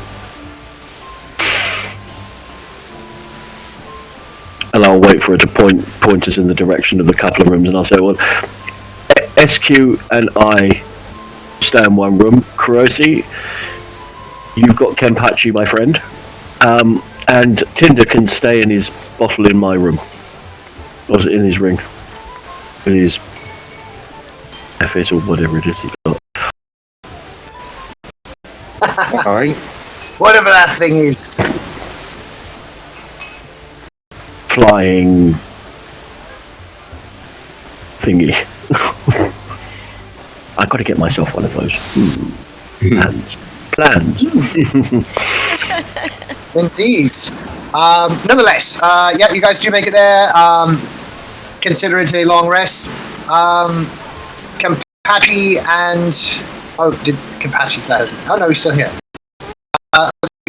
and I'll wait for her to point us in the direction of the couple of rooms, and I'll say, well, SQ and I stay in one room. Kurosi, you've got Kenpachi, my friend, and Tinder can stay in his bottle in my room, or in his ring, in his FS or whatever it is he's got. Alright. Whatever that thing is. Flying thingy. I've got to get myself one of those. Plans. Indeed. Nonetheless, yeah, you guys do make it there. Consider it a long rest. Kenpachi and... Oh, did Kenpachi's that, isn't it? Oh, no, he's still here.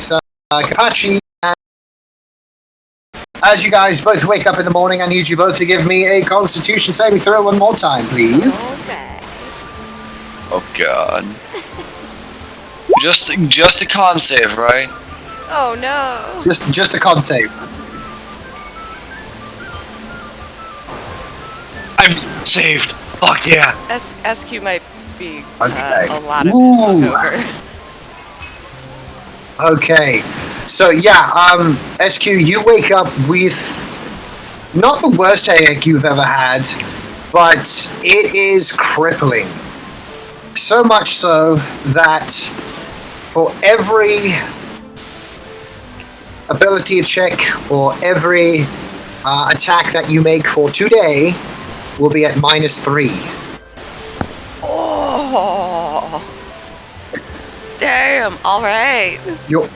So, Kenpachi and... As you guys both wake up in the morning, I need you both to give me a Constitution saving throw one more time, please. Okay. Oh god. Just a con save, right? Oh no. Just a con save. I'm saved. Fuck yeah. SQ might be Okay. a lot of Ooh. hungover. Okay, so yeah, SQ, you wake up with not the worst headache you've ever had, but it is crippling. So much so that for every ability check or every attack that you make for today will be at -3. Oh. Damn. All right. Your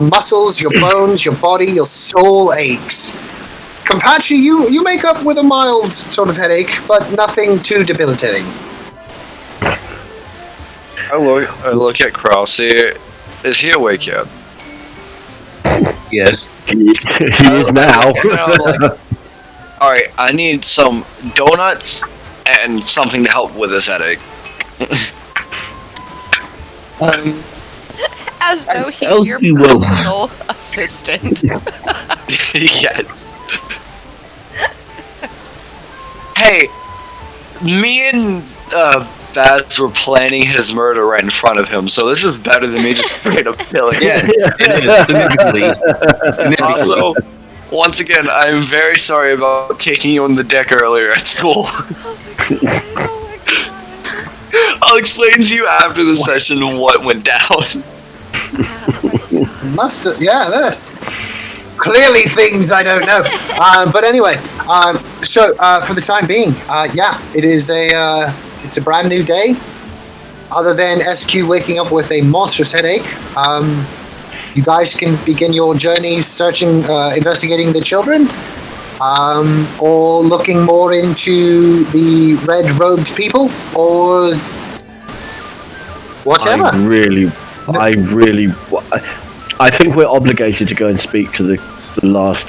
muscles, your bones, your body, your soul aches. Kenpachi, you make up with a mild sort of headache, but nothing too debilitating. I look at Krause. Is he awake yet? Yes. He is now. Alright, I need some donuts and something to help with this headache. As though he's Elsie your will. personal assistant. Yes. Hey, me and Bats were planning his murder right in front of him, so this is better than me just straight up killing him. Yes, it is. Significantly. Also, once again, I'm very sorry about kicking you on the deck earlier at school. Oh my god. I'll explain to you after the session what went down. Must have, yeah, there. Clearly things I don't know. But anyway, so for the time being, yeah, it's a brand new day. Other than SQ waking up with a monstrous headache, you guys can begin your journey searching, investigating the children, or looking more into the red-robed people, or whatever. I think we're obligated to go and speak to the last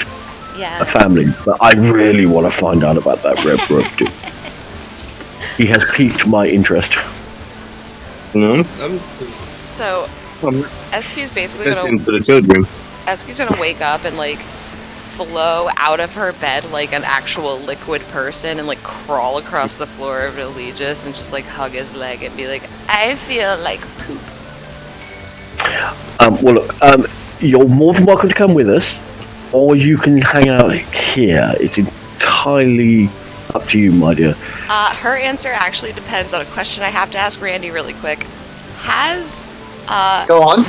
family, but I really want to find out about that red rope dude. He has piqued my interest. No, So, SQ's basically I'm gonna into the children. SQ's gonna wake up and like flow out of her bed like an actual liquid person and like crawl across the floor of Allegius and just like hug his leg and be like, I feel like poop. Well, look, you're more than welcome to come with us, or you can hang out here. It's entirely up to you, my dear. Her answer actually depends on a question I have to ask Randy really quick. Go on.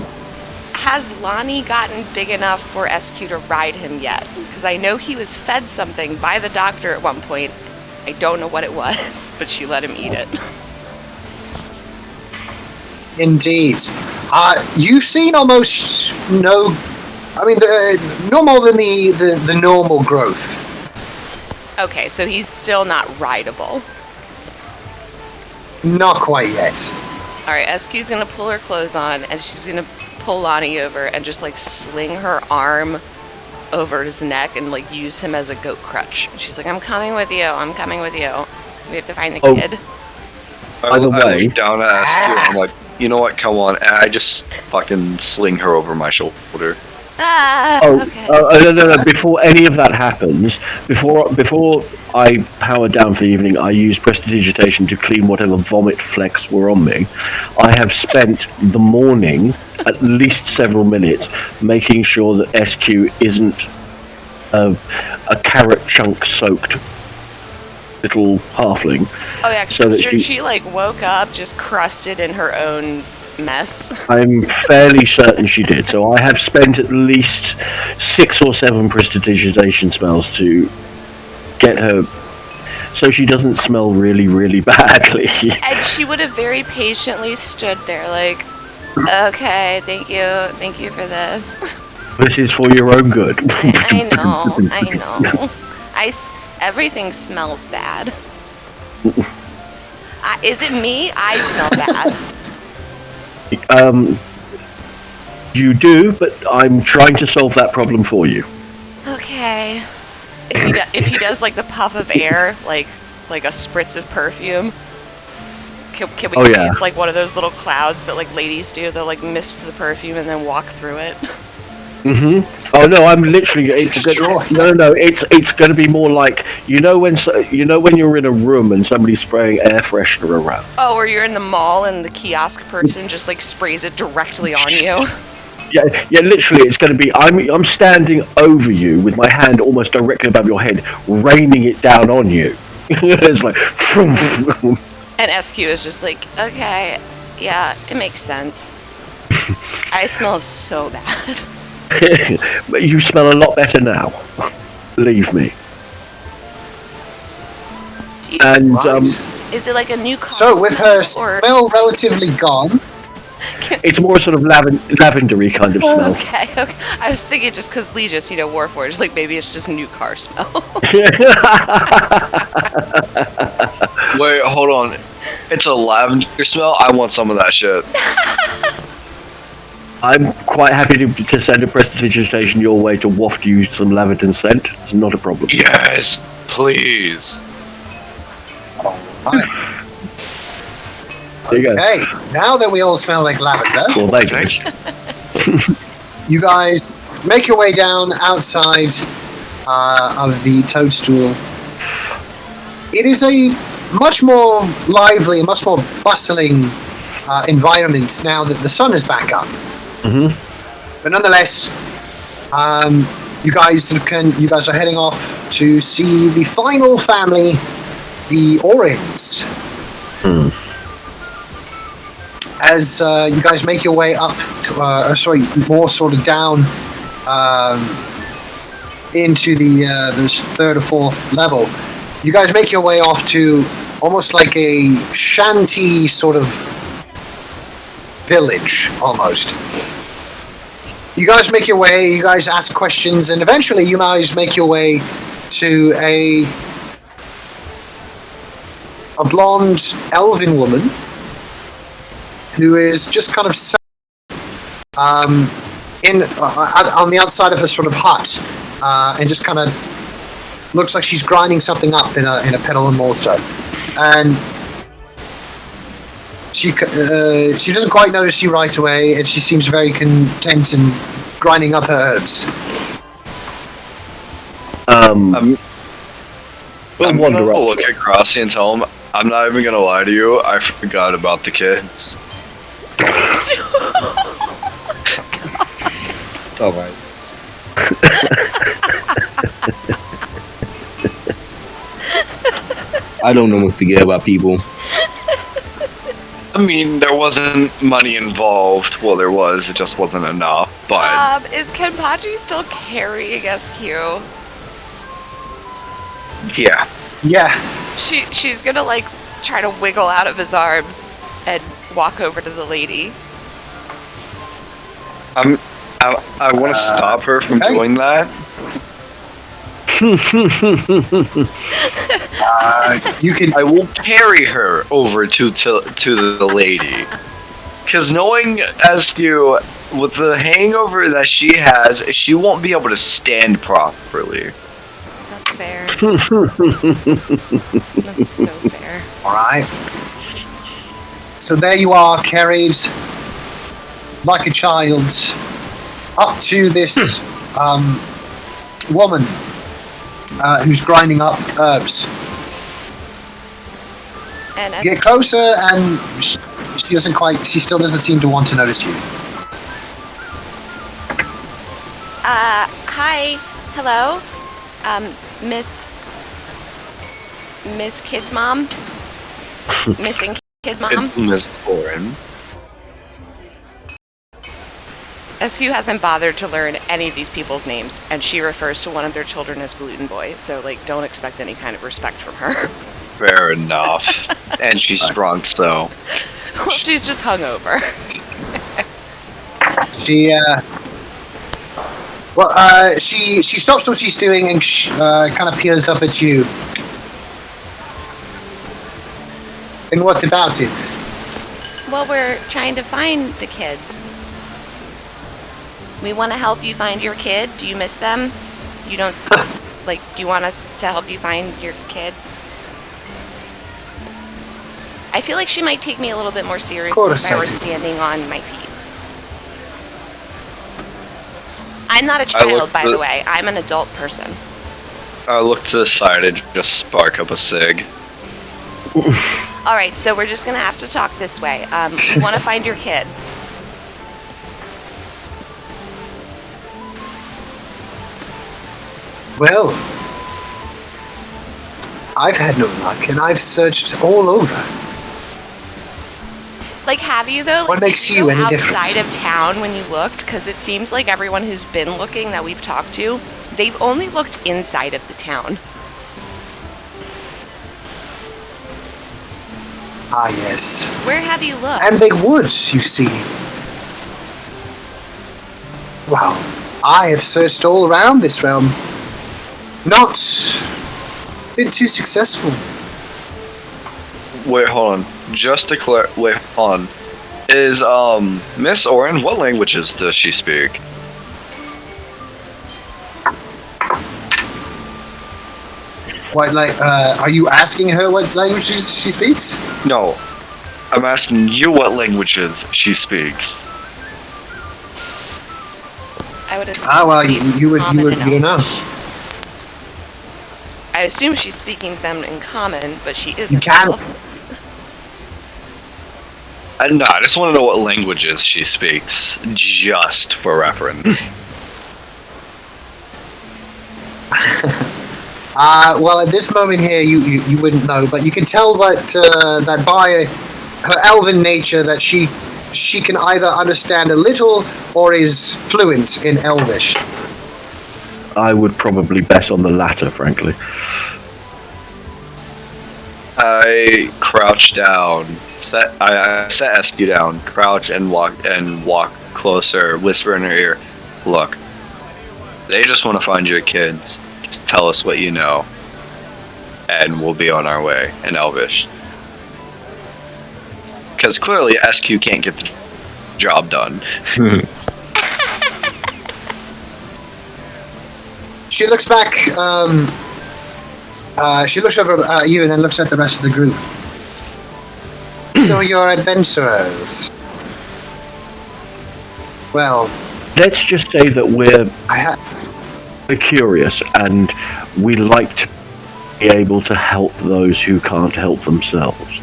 Has Lonnie gotten big enough for SQ to ride him yet? Because I know he was fed something by the doctor at one point. I don't know what it was, but she let him eat it. Indeed. You've seen almost no... I mean, no more than the normal growth. Okay, so he's still not rideable. Not quite yet. Alright, SQ's gonna pull her clothes on, and she's gonna pull Lonnie over and just, like, sling her arm over his neck and, like, use him as a goat crutch. She's like, I'm coming with you, I'm coming with you. We have to find the kid. By the I way- look down at SQ and I'm like, you know what, come on. And I just fucking sling her over my shoulder. Okay. No. Before any of that happens, before I powered down for the evening, I used prestidigitation to clean whatever vomit flecks were on me. I have spent the morning, at least several minutes, making sure that SQ isn't a carrot chunk soaked little halfling. Oh yeah, so that she like woke up just crusted in her own mess. I'm fairly certain she did. So I have spent at least 6 or 7 prestidigitation spells to get her so she doesn't smell really, really badly. And she would have very patiently stood there like, okay, thank you for this. This is for your own good. I know. Everything smells bad. Is it me? I smell bad. You do, but I'm trying to solve that problem for you. Okay. If he does like the puff of air, like a spritz of perfume, can we create like one of those little clouds that like ladies do? They'll like mist the perfume and then walk through it. Oh no, I'm literally. It's going to be more like when you're in a room and somebody's spraying air freshener around. Oh, or you're in the mall and the kiosk person just like sprays it directly on you. Yeah, literally, it's going to be. I'm standing over you with my hand almost directly above your head, raining it down on you. It's like. And SQ is just like, okay, yeah, it makes sense. I smell so bad. But you smell a lot better now. Believe me. And is it like a new car? So with her smell relatively gone, it's more sort of lavendery kind of smell. Okay. I was thinking just because Legis, Warforged, like maybe it's just new car smell. Wait, hold on. It's a lavender smell? I want some of that shit. I'm quite happy to send a prestidigitation your way to waft you some lavender scent. It's not a problem. Yes, please. There you go. Okay, now that we all smell like lavender, Well, thank you. you guys make your way down outside of the toadstool. It is a much more lively, much more bustling environment now that the sun is back up. But nonetheless, you guys are heading off to see the final family, the Orins. As you guys make your way up to, more sort of down into the 3rd or 4th level, you guys make your way off to almost like a shanty sort of village, almost. You guys make your way, you guys ask questions, and eventually you guys make your way to a blonde elven woman who is just kind of on the outside of her sort of hut, and just kind of looks like she's grinding something up in a pedal and mortar, and she doesn't quite notice you right away, and she seems very content in grinding up her herbs. I'm gonna look at Crossy and tell him, I'm not even gonna lie to you, I forgot about the kids. It's alright. I don't know what to get about people. I mean, there wasn't money involved. Well, there was, it just wasn't enough, but... Is Kenpachi still carrying SQ? Yeah. Yeah. She's gonna, like, try to wiggle out of his arms and walk over to the lady. I want to stop her from doing that. You can. I will carry her over to the lady, because knowing SQ with the hangover that she has, she won't be able to stand properly. That's fair. That's so fair. All right. So there you are, carried like a child up to this woman who's grinding up herbs. And You get closer, and she doesn't quite. She still doesn't seem to want to notice you. hi, hello, Miss Kid's mom, missing Kid's mom. It's Miss Oren. SQ hasn't bothered to learn any of these people's names, and she refers to one of their children as Gluten Boy, so, like, don't expect any kind of respect from her. Fair enough. And she's drunk, so. Well, she's just hungover. She stops what she's doing and kind of peers up at you. And what about it? Well, we're trying to find the kids. We want to help you find your kid. Do you miss them? You don't, like, do you want us to help you find your kid? I feel like she might take me a little bit more seriously if I were standing on my feet. I'm not a child, by the way. I'm an adult person. I look to the side and just spark up a cig. Alright, so we're just gonna have to talk this way. We want to find your kid. Well, I've had no luck, and I've searched all over. Like, have you, though? Like, What makes did you go any outside different? of town when you looked? Because it seems like everyone who's been looking that we've talked to, they've only looked inside of the town. Ah, yes. Where have you looked? And they would, you see. Well, I have searched all around this realm. Not been too successful. Wait, hold on. Just to clear. Wait, hold on. Is, Miss Oren, what languages does she speak? What, like, are you asking her what languages she speaks? No. I'm asking you what languages she speaks. I would assume Ah, well, she's you common and don't know. Elvish. I assume she's speaking them in common, but she isn't. You can. No, I just want to know what languages she speaks, just for reference. Well, at this moment here, you wouldn't know, but you can tell that by her elven nature that she can either understand a little or is fluent in Elvish. I would probably bet on the latter, frankly. I crouch down. I set SQ down, crouch and walk closer, whisper in her ear, "Look, they just want to find your kids. Just tell us what you know, and we'll be on our way." In Elvish, because clearly SQ can't get the job done. She looks back. She looks over at you and then looks at the rest of the group. So you're adventurers. Well, Let's just say that we're I curious and we like to be able to help those who can't help themselves.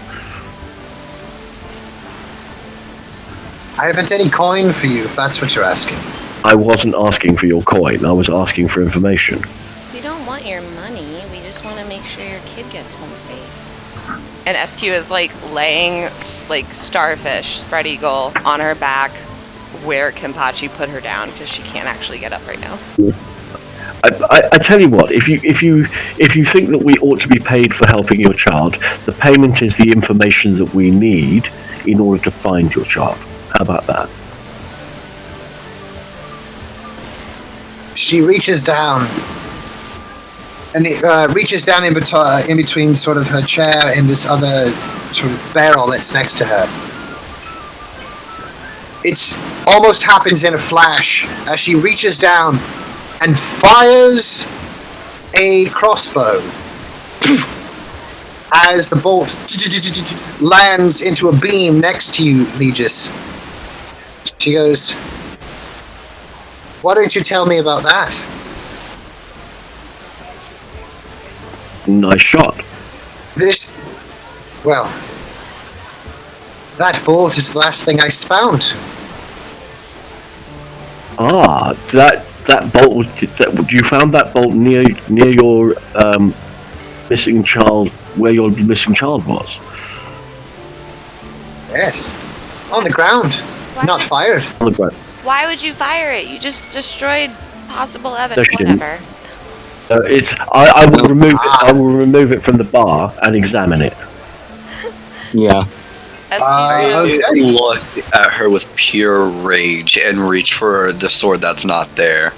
haven't any coin for you, if that's what you're asking. I wasn't asking for your coin, I was asking for information. We don't want your money. We just want to make sure your kid gets home safe. And SQ is like laying like starfish, spread eagle, on her back where Kenpachi put her down because she can't actually get up right now. I tell you what, if you think that we ought to be paid for helping your child, the payment is the information that we need in order to find your child. How about that? She reaches down, and it reaches down in between sort of her chair and this other sort of barrel that's next to her. It almost happens in a flash as she reaches down and fires a crossbow as the bolt lands into a beam next to you, Legis. She goes, Why don't you tell me about that? Nice shot. Well, that bolt is the last thing I found. Ah, that bolt was. You found that bolt near your missing child, where your missing child was. Yes. On the ground. Not fired. On the ground. Why would you fire it? You just destroyed possible evidence. No, she didn't. Whatever. It's. I will remove it. I will remove it from the bar and examine it. Yeah. Okay. Look at her with pure rage and reach for the sword that's not there.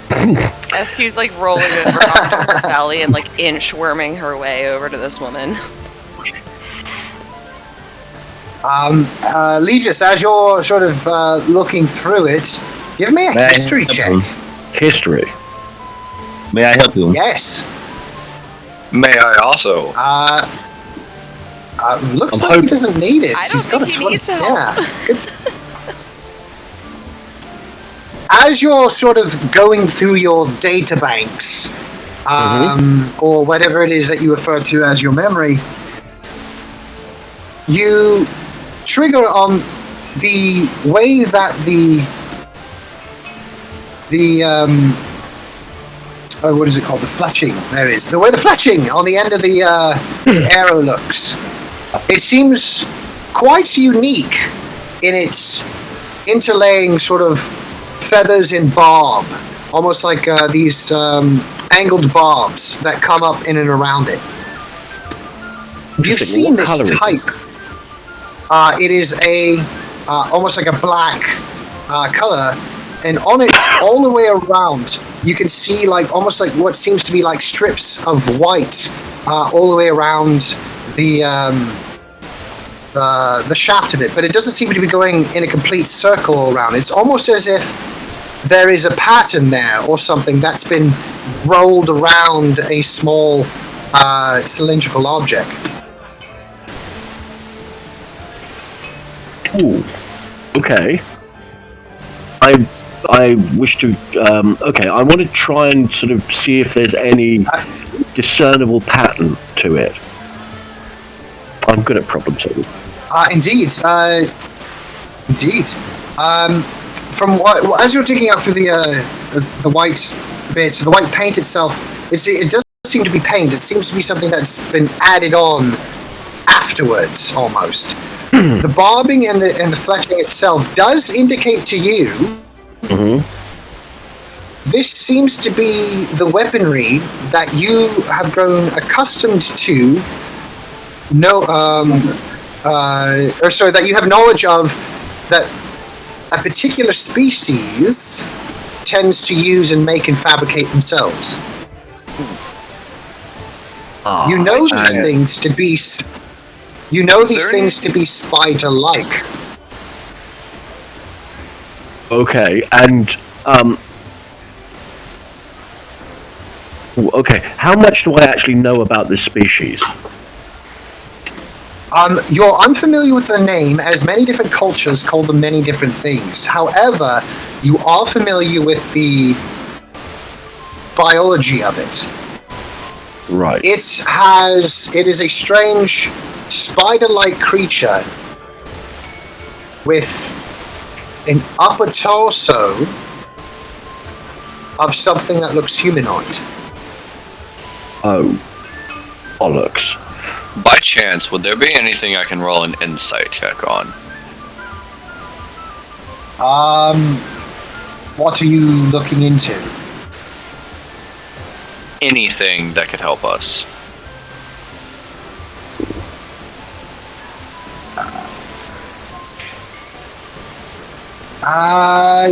SQ's like rolling over onto her belly and like inchworming her way over to this woman. Legis, as you're sort of looking through it, give me a history check. History. May I help you? Yes. May I also? Looks I'm like he hoping- doesn't need it. I don't He's got think a he 20. needs help. Yeah. Good. As you're sort of going through your databanks, or whatever it is that you refer to as your memory, you trigger on the way that what is it called? The fletching. There it is. The way the fletching on the end of the arrow looks. It seems quite unique in its interlaying sort of feathers in barb, almost like these angled barbs that come up in and around it. You've seen this type. It is a almost like a black color, and on it all the way around you can see like almost like what seems to be like strips of white all the way around the shaft of it, but it doesn't seem to be going in a complete circle around. It's almost as if there is a pattern there or something that's been rolled around a small cylindrical object. Ooh. Okay. I wish to. Okay, I want to try and sort of see if there's any discernible pattern to it. I'm good at problem solving. Indeed. From what, as you're digging out through the white bits, the white paint itself, it doesn't seem to be paint. It seems to be something that's been added on afterwards, almost. The barbing and the fletching itself does indicate to you. This seems to be the weaponry that you have grown accustomed to. That you have knowledge of, that a particular species tends to use and make and fabricate themselves. You know these things to be. You know these things to be spider-like. Okay, and okay, how much do I actually know about this species? You're unfamiliar with the name, as many different cultures call them many different things. However, you are familiar with the biology of it. Right. It is a strange spider-like creature with an upper torso of something that looks humanoid. Oh, bollocks. By chance, would there be anything I can roll an insight check on? What are you looking into? Anything that could help us.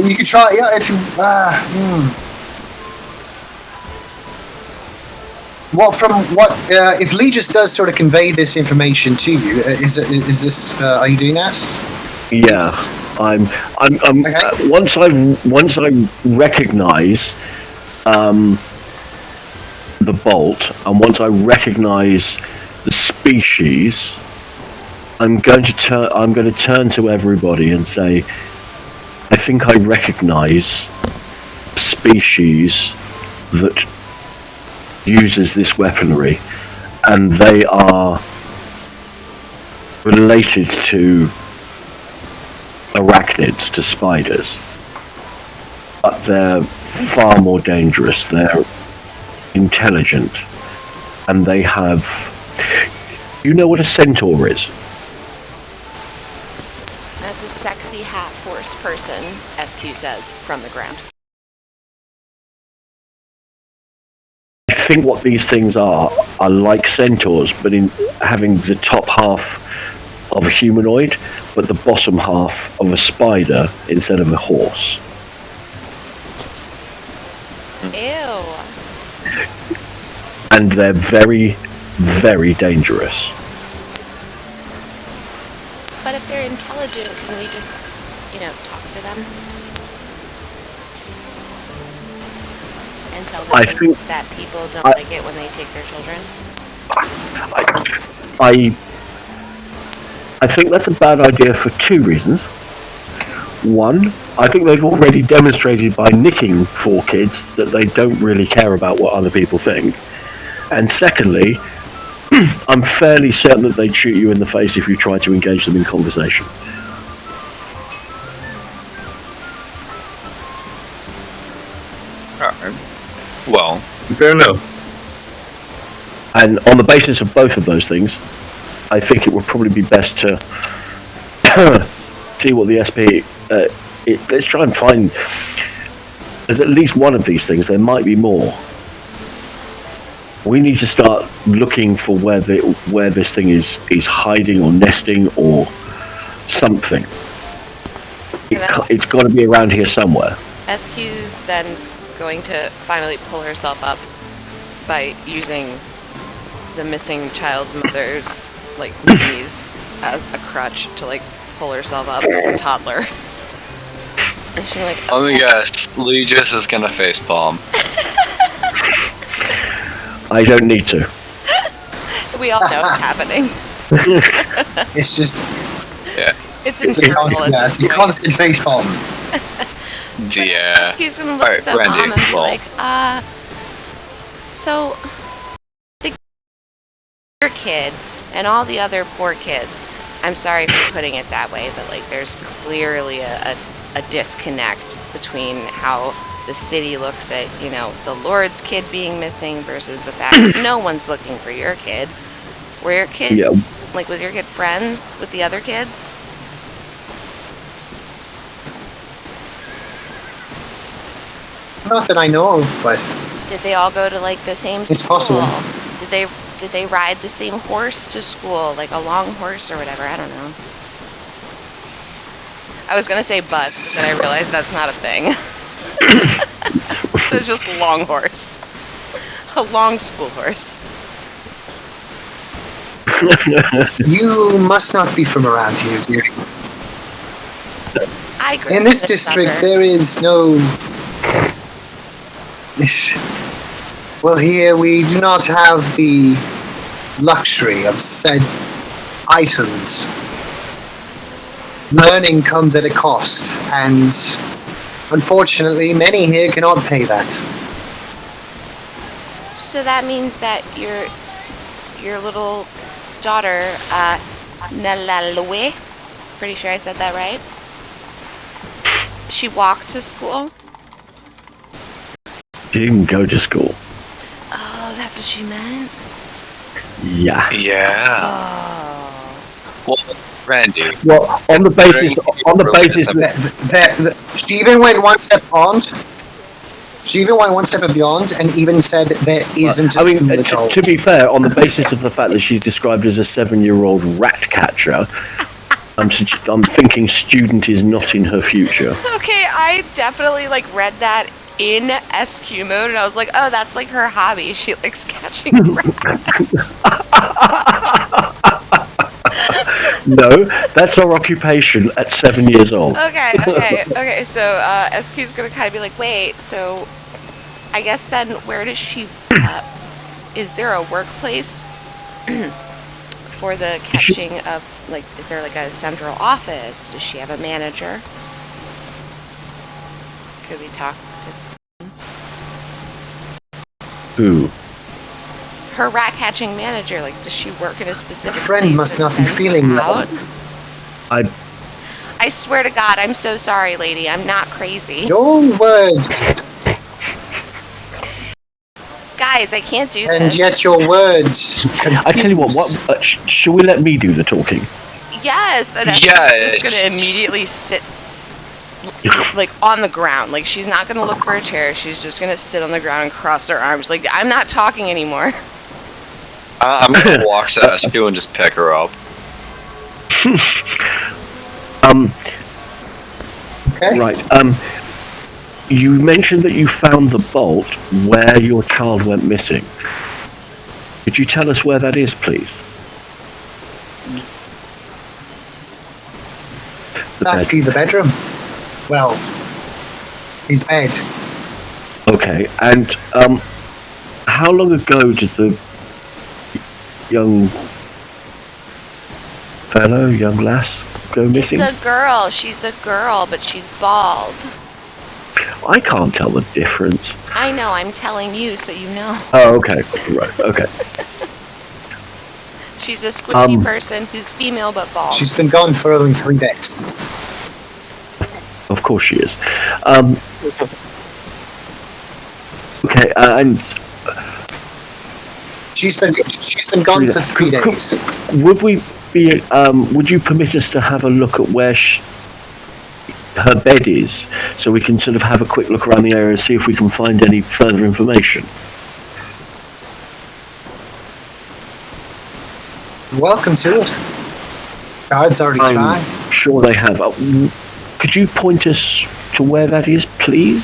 You could try, yeah, if you, Well, from what, if Legis does sort of convey this information to you, is this, are you doing that? Yeah, I'm Okay. once I recognize the bolt, and once I recognize the species, I'm going to turn to everybody and say, I think I recognize species that uses this weaponry, and they are related to arachnids, to spiders, but they're far more dangerous. They're intelligent, and they have... You know what a centaur is? That's a sexy hat horse person, SQ says, from the ground. I think what these things are like centaurs, but in having the top half of a humanoid, but the bottom half of a spider instead of a horse. Ew. And they're very, very dangerous. But if they're intelligent, can we just, talk to them? And tell them I think that people don't like it when they take their children? I think that's a bad idea for two reasons. One, I think they've already demonstrated by nicking 4 kids that they don't really care about what other people think. And secondly, I'm fairly certain that they'd shoot you in the face if you tried to engage them in conversation. Alright. Well, Fair enough. And on the basis of both of those things, I think it would probably be best to see what the SP... let's try and find... There's at least one of these things. There might be more. We need to start looking for where this thing is hiding or nesting or something. It's got to be around here somewhere. SQ's then going to finally pull herself up by using the missing child's mother's knees as a crutch to pull herself up, like a toddler. And she let me guess, Legis is gonna facepalm. I don't need to. We all know it's happening. It's just... Yeah. It's internal at this you point. constant face palm. Yeah. He's gonna look at the Randy, mom and be roll. like, so your kid and all the other poor kids, I'm sorry for putting it that way, but there's clearly a disconnect between how the city looks at, the Lord's kid being missing versus the fact that no one's looking for your kid. Were your kids, was your kid friends with the other kids? Not that I know of, but... Did they all go to the same school? It's possible. Did they ride the same horse to school, a long horse or whatever? I don't know. I was gonna say bus, but I realized that's not a thing. So just long horse. A long school horse. You must not be from around here, dear. I grew In up this the district, suburbs. there is no... Well, here we do not have the luxury of said items. Learning comes at a cost, and unfortunately, many here cannot pay that. So that means that your little daughter, Nalalwe, pretty sure I said that right? She walked to school? She didn't go to school. Oh, that's what she meant? Yeah. Yeah. Oh. Well, Randy. Well, on the basis She even went one step beyond. She even went one step beyond and even said there isn't a school at all. to be fair, on the basis of the fact that she's described as a 7-year-old rat catcher, I'm thinking student is not in her future. Okay, I definitely read that in SQ mode, and I was like, oh, that's her hobby. She likes catching rats. No, that's our occupation at 7 years old. Okay, so SQ's gonna kind of be like, wait, so I guess then where does she, is there a workplace for the catching of, is there a central office? Does she have a manager? Could we talk to Who? Her rat catching manager. Like, does she work at a specific? Your friend place must that not be sends feeling her well. out? I swear to God, I'm so sorry, lady. I'm not crazy. Your words, Guys, I can't do and this. yet your words. I tell you what shall we let me do the talking? Yes, and I'm Yes. just gonna immediately sit like on the ground. Like, she's not gonna look for a chair. She's just gonna sit on the ground and cross her arms. Like, I'm not talking anymore. I'm gonna walk to Eskew and just pick her up. Okay. Right. You mentioned that you found the bolt where your child went missing. Could you tell us where that is, please? That'd be the bedroom. Well, his bed. Okay. And how long ago did the young lass go missing? It's a girl. She's a girl, but she's bald. I can't tell the difference. I know. I'm telling you, so you know. Oh, okay. Right. Okay. She's a squishy person who's female but bald. She's been gone for only 3 days. Of course she is. Okay. And She's been gone for 3 days. would we be? Would you permit us to have a look at where her bed is, so we can sort of have a quick look around the area and see if we can find any further information? Welcome to it. Guards already tried. I'm sure they have. Could you point us to where that is, please?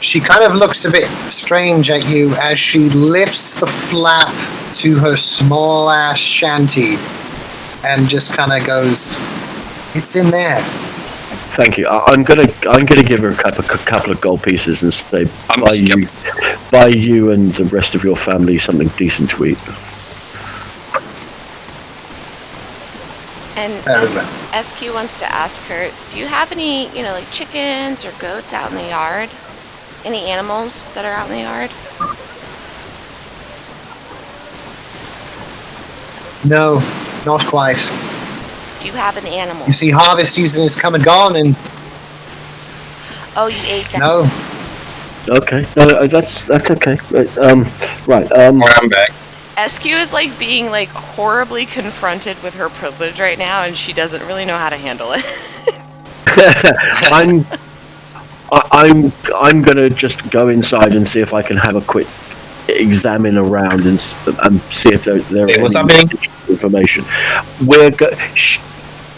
She kind of looks a bit strange at you as she lifts the flap to her small ass shanty and just kind of goes, "It's in there." Thank you. I'm gonna give her a couple of gold pieces and say buy you and the rest of your family something decent to eat. And SQ wants to ask her, do you have any, like chickens or goats out in the yard? Any animals that are out in the yard? No, not quite. Do you have an animal? You see, harvest season is come and gone, and Oh, you ate them. no. Okay, no, that's okay. Right. I'm back. SQ is like being like horribly confronted with her privilege right now, and she doesn't really know how to handle it. I'm gonna just go inside and see if I can have a quick examine around and see if there Hey, are what's any happening? information.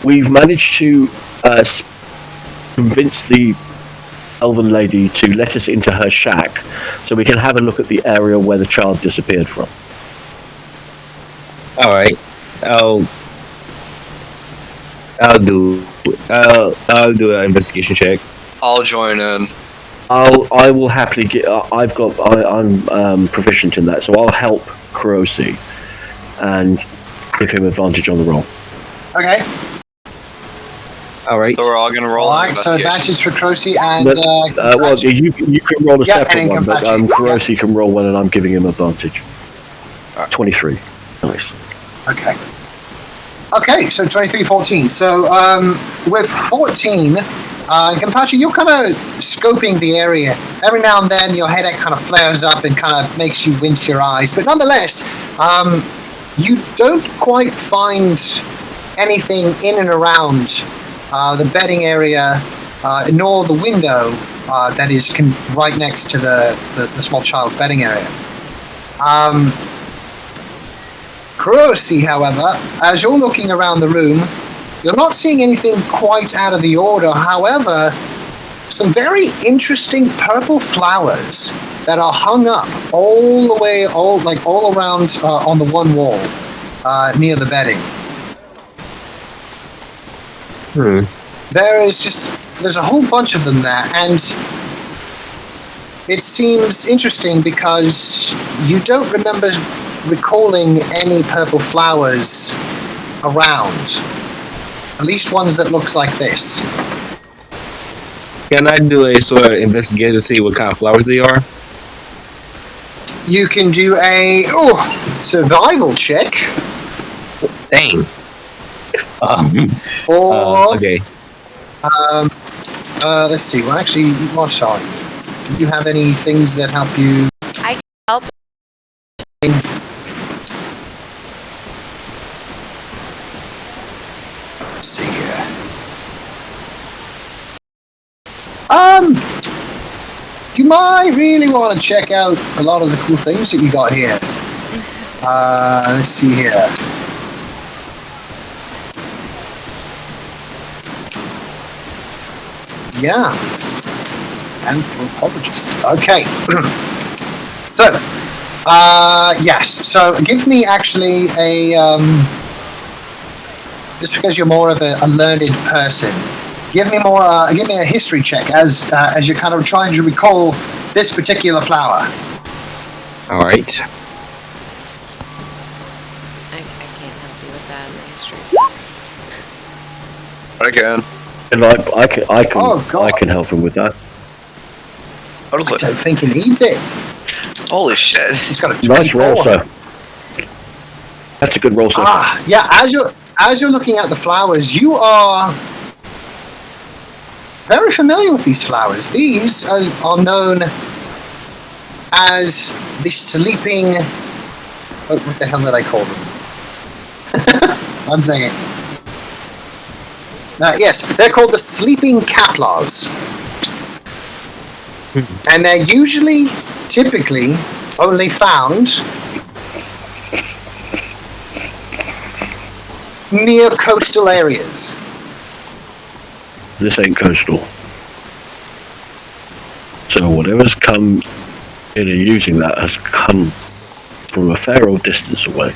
We've managed to convince the elven lady to let us into her shack, so we can have a look at the area where the child disappeared from. All right. I'll do an investigation check. I'll join in. I will happily get. I'm proficient in that, so I'll help Kurosi and give him advantage on the roll. Okay. All right. So we're all gonna roll. All right. So advantage for Crocy and But, well, you can roll a Yeah, separate and one, but Kampachi. Kurosi can roll one, and I'm giving him advantage. 23. Nice. Okay. Okay, so 23-14. So with 14, Kampachi, you're kind of scoping the area. Every now and then your headache kind of flares up and kind of makes you wince your eyes. But nonetheless, you don't quite find anything in and around the bedding area, nor the window that is right next to the small child's bedding area. Kurosi, however, as you're looking around the room, you're not seeing anything quite out of the order. However, some very interesting purple flowers that are hung up all the way, all around on the one wall near the bedding. There's a whole bunch of them there, and it seems interesting because you don't remember recalling any purple flowers around. At least ones that looks like this. Can I do a sort of investigation to see what kind of flowers they are? You can do a survival check, Dang. or Okay. let's see. Well, actually, what are you? Do you have any things that help you? I can help. Let's see here. You might really want to check out a lot of the cool things that you got here. Let's see here. Yeah. Anthropologist. Okay. So, yes. So, give me actually a just because you're more of a learned person. Give me a history check as you're kind of trying to recall this particular flower. All right. I can't help you with that. My history sucks. I can. And Oh, God. I can help him with that. I was I like, don't think he needs it. holy shit. He's got a Nice 24. roll, sir. That's a good roll, sir. Yeah. As you're looking at the flowers, you are very familiar with these flowers. These are known as the sleeping. What the hell did I call them? One second. Yes, they're called the sleeping caplars. And they're typically, only found near coastal areas. This ain't coastal. So whatever's come in and using that has come from a fair old distance away.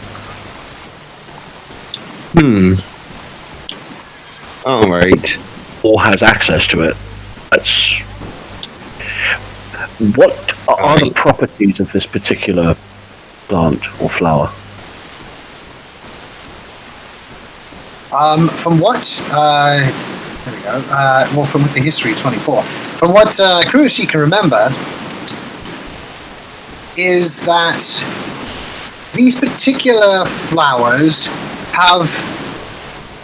All right. Or has access to it. That's... What are the properties of this particular plant or flower? From what... there we go. Well, from the history of 24. From what Kuroshi can remember, is that these particular flowers have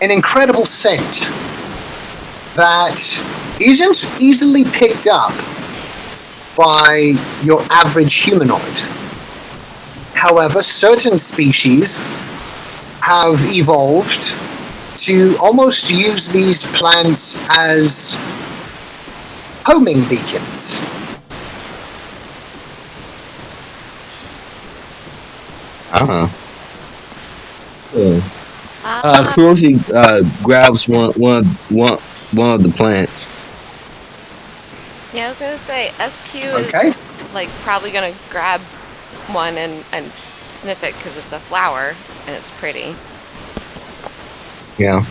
an incredible scent that isn't easily picked up by your average humanoid. However, certain species have evolved to almost use these plants as homing beacons. Kuroshi grabs one of the plants. Yeah, I was gonna say SQ Okay. is like probably gonna grab one and sniff it because it's a flower and it's pretty. Yeah.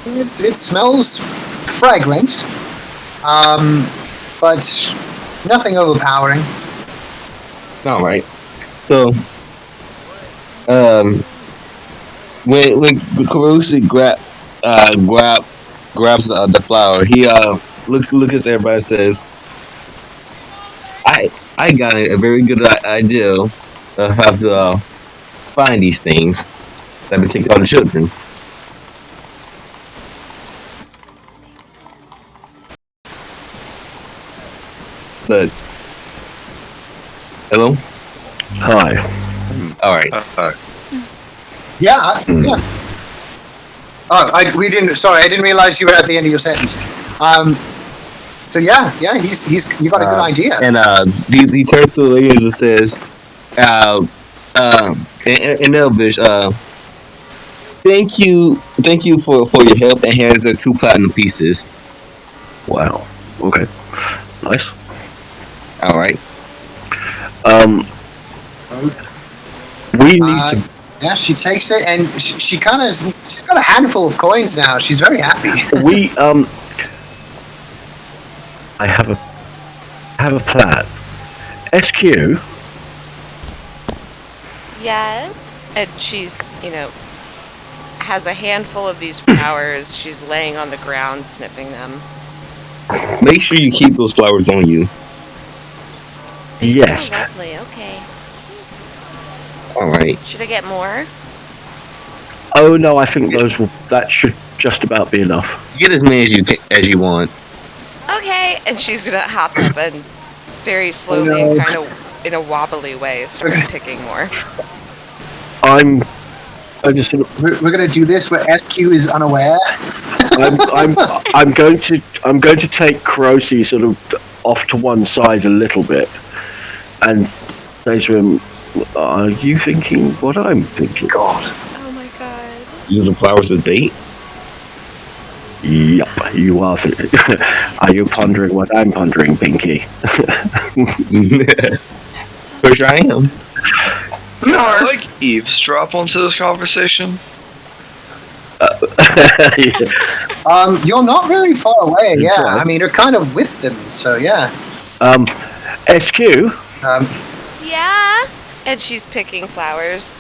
It smells fragrant, but nothing overpowering. All right. So, when Kuroshi grabs the flower, he look at everybody and says, I got a very good idea of how to find these things that would take all the children. But hello. Hi. All right. Yeah, yeah. Oh, we didn't. Sorry, I didn't realize you were at the end of your sentence. So yeah, you got a good idea. And he turns to the lady and just says, in Elvish, thank you for your help, and hands her 2 platinum pieces. Wow. Okay. Nice. All right. We need to... Yeah, she takes it, and she's got a handful of coins now. She's very happy. I have a plan. SQ. Yes, and she's has a handful of these flowers. She's laying on the ground, sniffing them. Make sure you keep those flowers on you. Yes. Oh, lovely. Okay. All right. Should I get more? Oh no, I think that should just about be enough. Get as many as you want. Okay. And she's gonna hop up and very slowly and kind of in a wobbly way start picking more. I'm just sort of, We're going to do this where SQ is unaware. I'm going to take Crocy sort of off to one side a little bit and say to him, "Are you thinking what I'm thinking?" God. Oh my god. Use the flowers as bait. Yup, you are. Are you pondering what I'm pondering, Pinky? For sure I am. Can I like eavesdrop onto this conversation? You're not very far away, yeah. I mean, you're kind of with them, so yeah. SQ. Yeah. And she's picking flowers.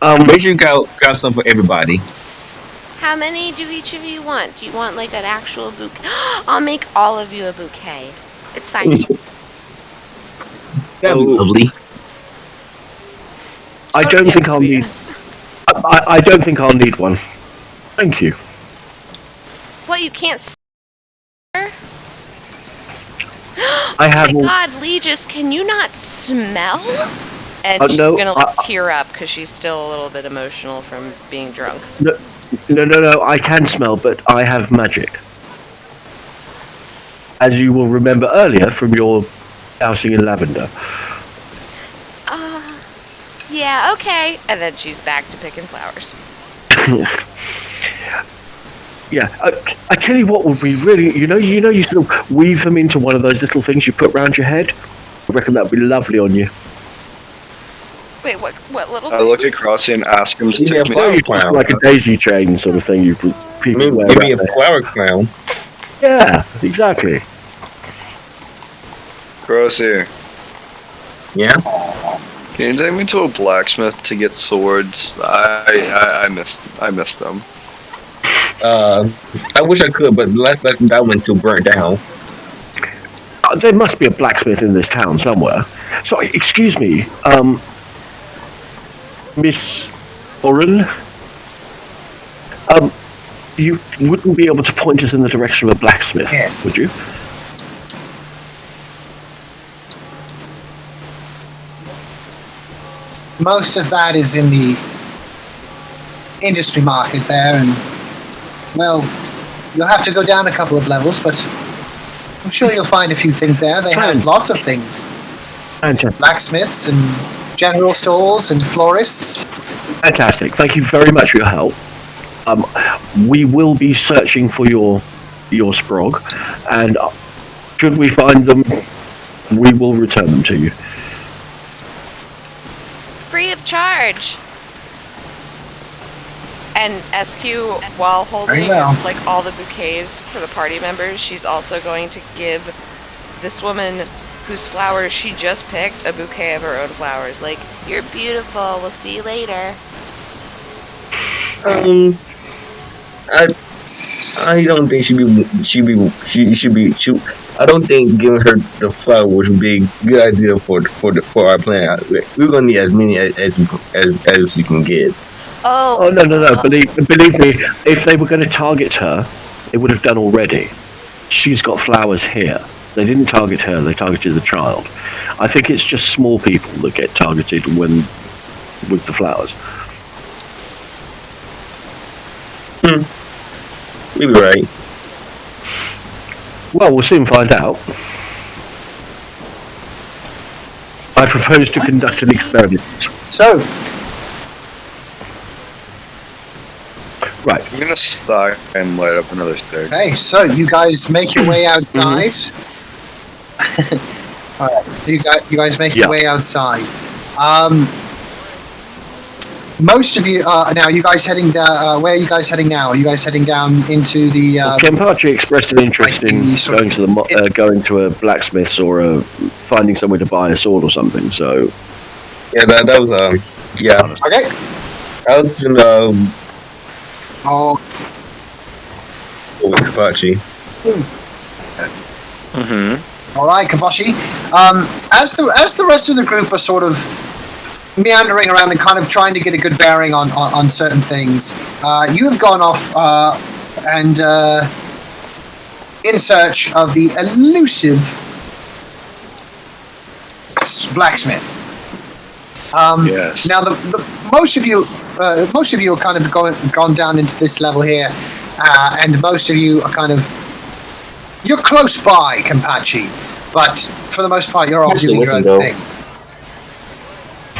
Make sure you got some for everybody. How many do each of you want? Do you want like an actual bouquet? I'll make all of you a bouquet. It's fine. That'd be lovely. I don't think I'll need. I don't think I'll need one. Thank you. What, you can't s- I have. Oh my god, Legis, can you not smell? And she's no, gonna like tear up because she's still a little bit emotional from being drunk. No. I can smell, but I have magic. As you will remember earlier from your dousing in lavender. Yeah, okay. And then she's back to picking flowers. Yeah, I tell you what would be really, you sort of weave them into one of those little things you put round your head. I reckon that would be lovely on you. Wait, what little I look at Crossy and ask him to Maybe a take me. flower crown. Like a daisy chain sort of thing you people wear Maybe a around their- flower crown. Yeah, exactly. Crossy, Yeah. can you take me to a blacksmith to get swords? I missed them. I wish I could, but the last lesson that went to burnt down. There must be a blacksmith in this town somewhere. So, excuse me, Miss Oren, you wouldn't be able to point us in the direction of a blacksmith, Yes. would you? Most of that is in the industry market there, and, well, you'll have to go down a couple of levels, but I'm sure you'll find a few things there. They have lots of things. Fantastic. Blacksmiths and general stores and florists. Fantastic. Thank you very much for your help. We will be searching for your sprog, and should we find them, we will return them to you. Free of charge. And SQ, while holding Very well. like all the bouquets for the party members, she's also going to give this woman whose flowers she just picked a bouquet of her own flowers. Like, you're beautiful. We'll see you later. I don't think I don't think giving her the flowers would be a good idea for our plan. We're gonna need as many as you can get. Oh no! Believe me, if they were going to target her, they would have done already. She's got flowers here. They didn't target her; they targeted the child. I think it's just small people that get targeted with the flowers. Maybe right. Well, we'll soon find out. I propose to conduct an experiment. So, Right. I'm gonna start and light up another stair. okay, so you guys make your way outside. Alright, you guys make your way outside. Most of you now. You guys heading down? Where are you guys heading now? Are you guys heading down into the? Kempachi expressed an interest like in the sort going to going to a blacksmith's or finding somewhere to buy a sword or something. So Yeah, that was yeah. Okay. I was in Oh, with Kapachi. Mm-hmm. All right, Kabashi. As the rest of the group are sort of meandering around and kind of trying to get a good bearing on certain things, you have gone off and in search of the elusive blacksmith. Yes. Now, most of you are kind of gone down into this level here, and most of you are kind of you're close by Kampachi, but for the most part, you're all doing your own thing.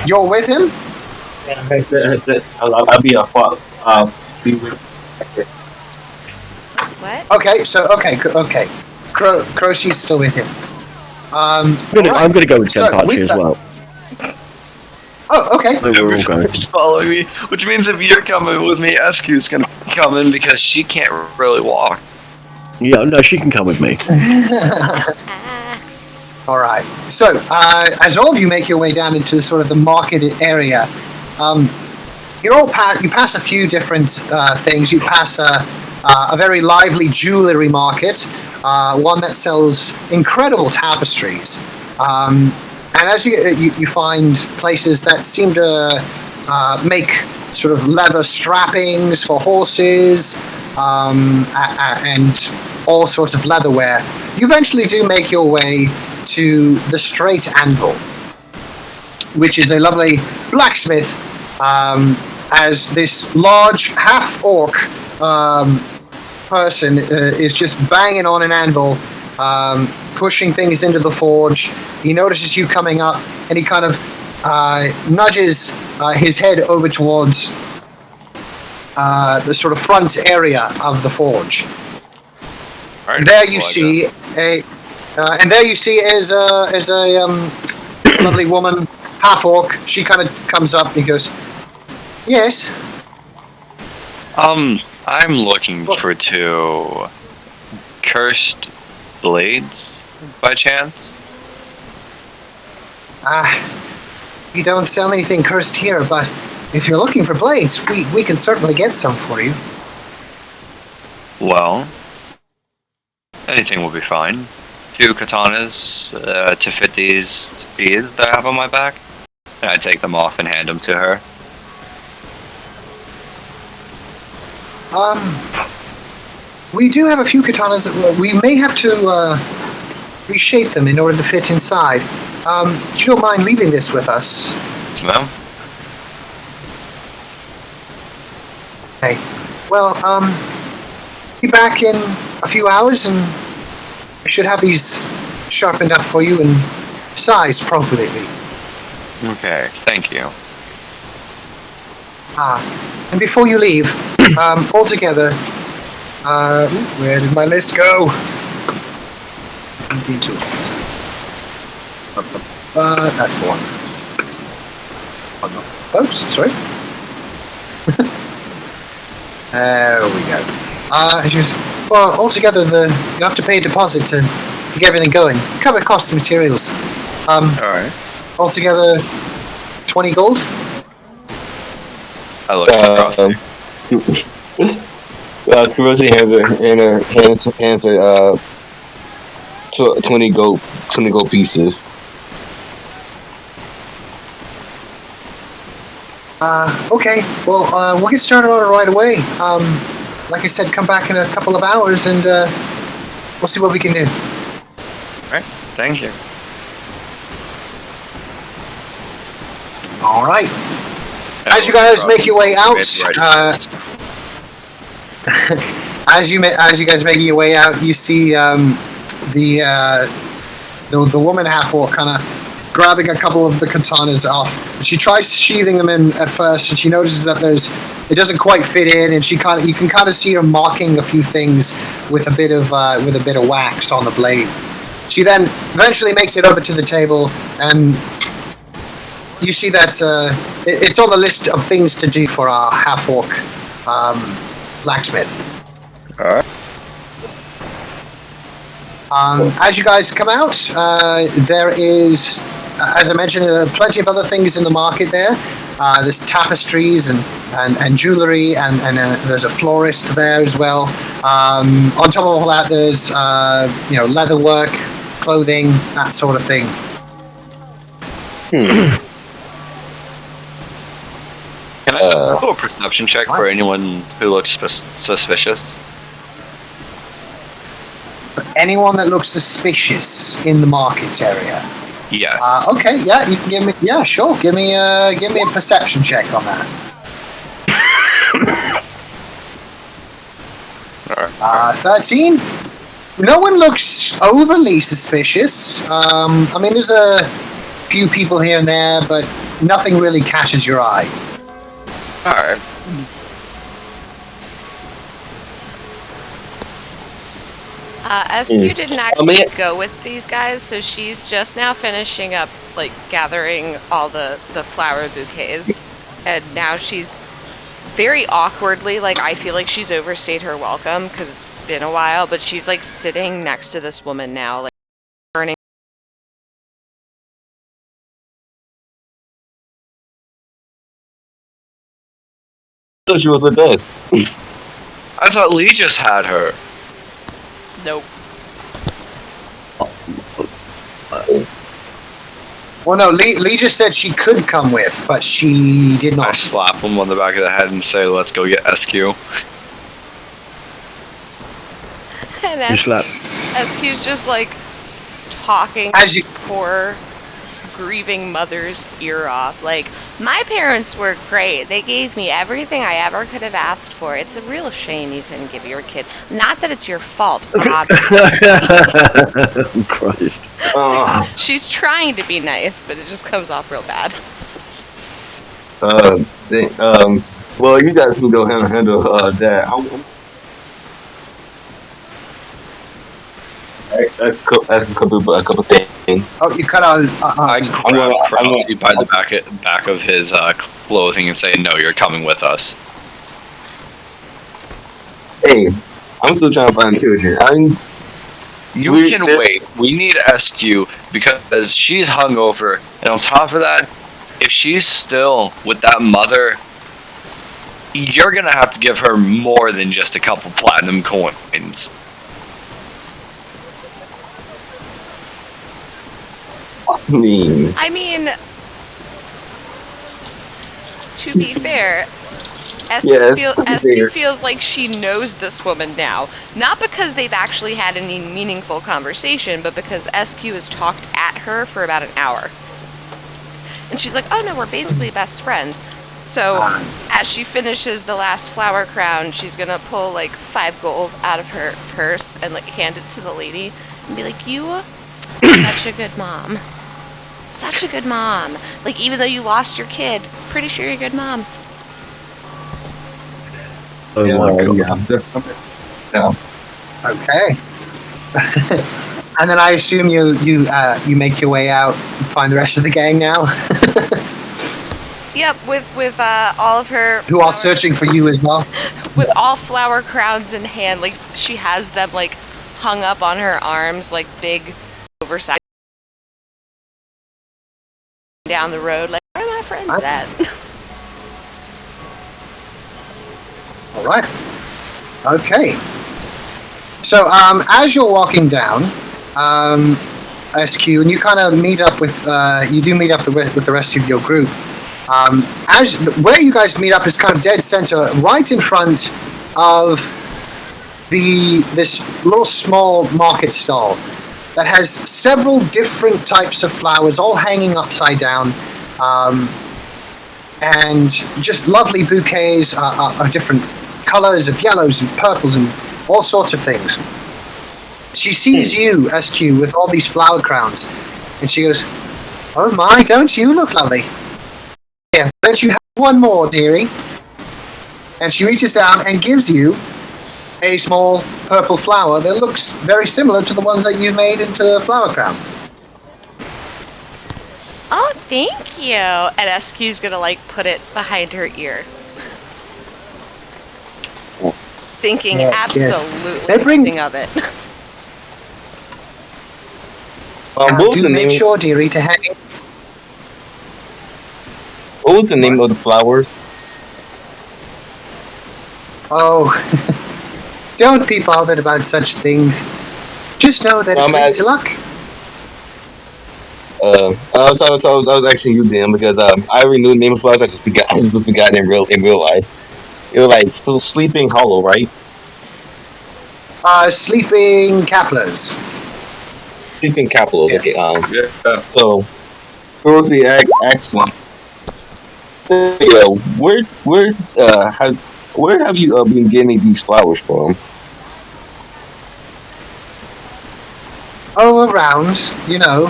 You're with him? Yeah, I'll be a fault. Be with. What? Okay, okay. Croshy's still with him. I'm going to go with Kenpachi as well. Oh, okay. So we're all going. She's following me, which means if you're coming with me, Escu's gonna come in because she can't really walk. Yeah, no, she can come with me. All right. So, as all of you make your way down into sort of the market area, you pass a few different things. You pass a very lively jewelry market, one that sells incredible tapestries. And as you find places that seem to make sort of leather strappings for horses and all sorts of leatherware, you eventually do make your way to the Straight Anvil, which is a lovely blacksmith, as this large half-orc person is just banging on an anvil, pushing things into the forge. He notices you coming up, and he kind of nudges his head over towards the sort of front area of the forge. Right, There you see is a lovely woman, half orc. She kind of comes up and he goes, "Yes." I'm looking for 2 cursed blades, by chance. We don't sell anything cursed here, but if you're looking for blades, we can certainly get some for you. Well, anything will be fine. 2 katanas to fit these beads that I have on my back. And I take them off and hand them to her. We do have a few katanas. We may have to reshape them in order to fit inside. If you don't mind leaving this with us. No? Okay. Well, be back in a few hours, and I should have these sharpened up for you and sized appropriately. Okay, thank you. And before you leave, all together, where did my list go? That's the one. Oops, sorry. There we go. Well, altogether, you have to pay a deposit to get everything going. Cover costs of materials. Alright. Altogether, 20 gold. I look across. Kuroshi hands her 20 gold pieces. Okay. Well, we'll get started on it right away. Like I said, come back in a couple of hours, and we'll see what we can do. Alright, thank you. All right. As you guys make your way out, as you guys make your way out, you see the woman half-orc kind of grabbing a couple of the katanas off. She tries sheathing them in at first, and she notices that it doesn't quite fit in, and you can kind of see her marking a few things with a bit of wax on the blade. She then eventually makes it over to the table, and you see that it's on the list of things to do for our half-orc blacksmith. Alright. As you guys come out, there is, as I mentioned, plenty of other things in the market there. There's tapestries and jewelry, and there's a florist there as well. On top of all that, there's leather work, clothing, that sort of thing. Can I do a perception check for anyone who looks suspicious? Anyone that looks suspicious in the market area. Yeah. Okay, yeah, you can give me. Yeah, sure. Give me a perception check on that. 13. No one looks overly suspicious. I mean, there's a few people here and there, but nothing really catches your eye. Alright. SQ didn't actually go with these guys, so she's just now finishing up, like, gathering all the flower bouquets. And now she's very awkwardly, like, I feel like she's overstayed her welcome, because it's been a while, but she's, like, sitting next to this woman now, like, burning. I thought she was with us. I thought Lee just had her. Nope. Well, no, Lee just said she could come with, but she did I not. slap him on the back of the head and say, let's go get SQ. And slap. SQ's just, like, talking As you- poor grieving mother's ear off. Like, my parents were great. They gave me everything I ever could have asked for. It's a real shame you couldn't give your kid. Not that it's your fault, Bob. Christ. She's trying to be nice, but it just comes off real bad. Well, you guys can go handle that. That's a couple things. Oh, you cut out. I grab Krause by the back of his clothing and say, no, you're coming with us. Hey, I'm still trying to find children. You can wait. We need SQ because she's hungover, and on top of that, if she's still with that mother, you're gonna have to give her more than just a couple platinum coins. I mean, to be fair, SQ feels like she knows this woman now. Not because they've actually had any meaningful conversation, but because SQ has talked at her for about an hour. And she's like, oh no, we're basically best friends. So, as she finishes the last flower crown, she's gonna pull like 5 gold out of her purse and like hand it to the lady and be like, you are such a good mom. Such a good mom. Like, even though you lost your kid, pretty sure you're a good mom. Oh my god. Yeah. Okay. And then I assume you make your way out and find the rest of the gang now. Yep, with all of her Who are searching for you as well. with all flower crowns in hand, like she has them like hung up on her arms, like big oversized down the road. Like, where are my friends at? All right. Okay. So as you're walking down, SQ, and you kind of meet up with with the rest of your group. Where you guys meet up is kind of dead center, right in front of this little small market stall that has several different types of flowers, all hanging upside down, and just lovely bouquets of different colors, of yellows and purples and all sorts of things. She sees you, SQ, with all these flower crowns, and she goes, "Oh my, don't you look lovely? Here, don't you have one more, dearie?" And she reaches down and gives you a small purple flower that looks very similar to the ones that you made into a flower crown. Oh, thank you. And SQ's gonna like put it behind her ear. Thinking absolutely nothing of it. Do make sure, dearie, to hang it. What was the name of the flowers? Oh, Don't be bothered about such things. Just know that it brings luck. I was actually you, Dan, because I already knew the name of flowers. I just forgot in real life. It was like still Sleeping Hollow, right? Sleeping Caplers. Sleeping Capitals. Yeah. Okay. Yeah. So, Rosie excellent. Where have you been getting these flowers from? Oh, around, you know,